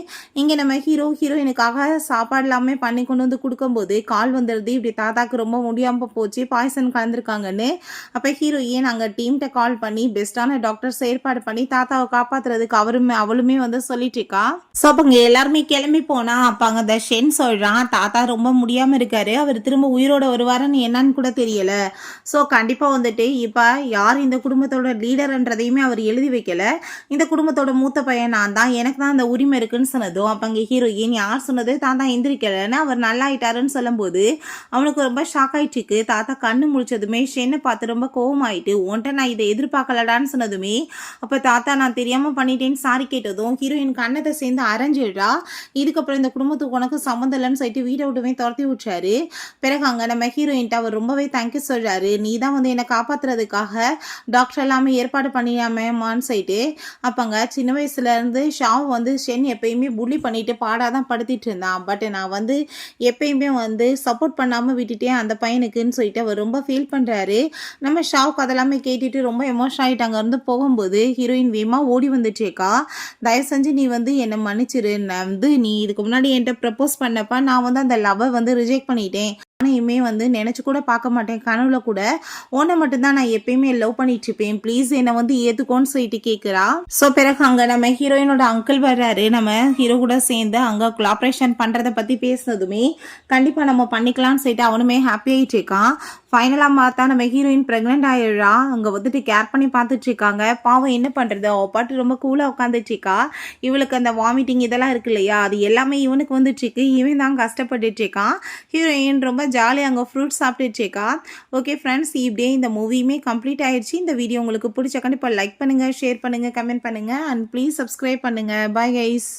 இங்கே நம்ம ஹீரோயினுக்காக சாப்பாடு எல்லாமே பண்ணி கொண்டு வந்து கொடுக்கும்போது கால் வந்துடுது, இப்படி தாத்தாக்கு ரொம்ப முடியாமல் போச்சு, பாய்சன் கலந்துருக்காங்கன்னு. அப்போ ஹீரோயின் அங்கே டீம்கிட்ட கால் பண்ணி பெஸ்ட்டான டாக்டர்ஸ் ஏற்பாடு பண்ணி தாத்தாவை காப்பாற்றுறதுக்கு அவளுமே வந்து சொல்லிட்டு இருக்கா. ஸோ அப்போ இங்கே எல்லாருமே கிளம்பி போனா அப்போ அங்கே அந்த ஷென் சொல்கிறான், தாத்தா ரொம்ப முடியாமல் இருக்காரு, அவர் திரும்ப உயிரோட வருவாருன்னு என்னன்னு கூட தெரியல, ஸோ கண்டிப்பாக வந்துட்டு இப்போ யார் இந்த குடும்பத்தோட லீடர்ன்றதையுமே அவர் எழுதி வைக்கல, இந்த குடும்பத்தோட மூத்த பையன் நான் தான், எனக்கு தான் அந்த உரிமை இருக்குன்னு சொன்னதும் அப்போ அங்கே ஹீரோயின், யார் சொன்னது தாத்தா எந்திரிக்கலைன்னு அவர் நல்லாயிட்டாருன்னு சொல்லும்போது அவனுக்கு ரொம்ப ஷாக் ஆயிட்டுருக்கு. தாத்தா கண்ணு முழிச்சதுமே ஷென்னை பார்த்து ரொம்ப கோவமாயிட்டு, உன்ட்ட நான் இதை எதிர்பார்க்கலடான்னு சொன்னதுமே அப்போ தாத்தா நான் தெரியாமல் பண்ணிட்டேன்னு சாரி கேட்டதும் ஹீரோயின் கண்ணத்தை சேர்ந்து அரைஞ்சிடுறா. இதுக்கப்புறம் இந்த குடும்பத்துக்கு உனக்கு சம்மந்தம் இல்லைன்னு சொல்லிட்டு வீட்டை விட்டுமே துரத்தி விட்டாரு. பிறகு அங்கே நம்ம ஹீரோயின்ட்ட அவர் ரொம்பவே தேங்க்யூ சொல்கிறாரு, நீ தான் வந்து என்னை காப்பாற்றுறதுக்காக டாக்டர் எல்லாமே ஏற்பாடு பண்ணியாமேமான்னு சொல்லிட்டு. அப்போங்க சின்ன வயசுலேருந்து ஷாவ் வந்து ஷென் எப்பயுமே புள்ளி பண்ணிட்டு பாடாதான் படுத்திட்டு இருந்தான், பட் நான் வந்து எப்பயுமே வந்து சப்போர்ட் பண்ணாமல் விட்டுட்டேன் அந்த பையனுக்குன்னு சொல்லிட்டு அவர் ரொம்ப ஃபீல் பண்ணுறாரு. நம்ம ஷாவுக்கு அதெல்லாமே கேட்டுட்டு ரொம்ப எமோஷன் ஆகிட்டு அங்கேருந்து போகும்போது ஹீரோயின் வேகமாக ஓடி வந்துட்டேக்கா, தயவு செஞ்சு நீ வந்து என்னை மன்னிச்சிரு, நான் வந்து நீ இதுக்கு முன்னாடி என்கிட்ட ப்ரப்போஸ் பண்ணப்ப நான் வந்து அந்த லவ்வை வந்து ரிஜெக்ட் பண்ணிட்டேன், நானையுமே வந்து நினச்சி கூட பார்க்க மாட்டேன், கனவுல கூட உன்னை மட்டும்தான் நான் எப்பயுமே லவ் பண்ணிட்டு இருப்பேன், ப்ளீஸ் என்னை வந்து ஏற்றுக்கோன்னு சொல்லிட்டு கேட்குறா. ஸோ பிறகு அங்கே நம்ம ஹீரோயினோட அங்கிள் வர்றாரு. நம்ம ஹீரோ கூட சேர்ந்து அங்கே கொலாபரேஷன் பண்ணுறதை பற்றி பேசுனதுமே கண்டிப்பாக நம்ம பண்ணிக்கலாம்னு சொல்லிட்டு அவனுமே ஹாப்பி ஆகிட்டு இருக்கான். ஃபைனலாக பார்த்தா நம்ம ஹீரோயின் ப்ரெக்னென்ட் ஆகிடுறா. அங்கே வந்துட்டு கேர் பண்ணி பார்த்துட்டு இருக்காங்க. பாவம் என்ன பண்ணுறது, அவள் பாட்டு ரொம்ப கூலாக உட்காந்துட்டு இருக்கா. இவளுக்கு அந்த வாமிட்டிங் இதெல்லாம் இருக்கு இல்லையா, அது எல்லாமே இவனுக்கு வந்துட்டு இருக்கு. இவன் தான் கஷ்டப்பட்டுட்டு இருக்கான். ஹீரோயின் ரொம்ப ஜாலியாக அங்கே ஃப்ரூட்ஸ் சாப்பிட்டுட்டு இருக்கா. ஓகே ஃப்ரெண்ட்ஸ், இப்படியே இந்த மூவியுமே கம்ப்ளீட் ஆயிடுச்சு. இந்த வீடியோ உங்களுக்கு பிடிச்ச கண்டிப்பாக லைக் பண்ணுங்கள், ஷேர் பண்ணுங்கள், கமெண்ட் பண்ணுங்கள் அண்ட் ப்ளீஸ் சப்ஸ்கிரைப் பண்ணுங்கள். Bye guys.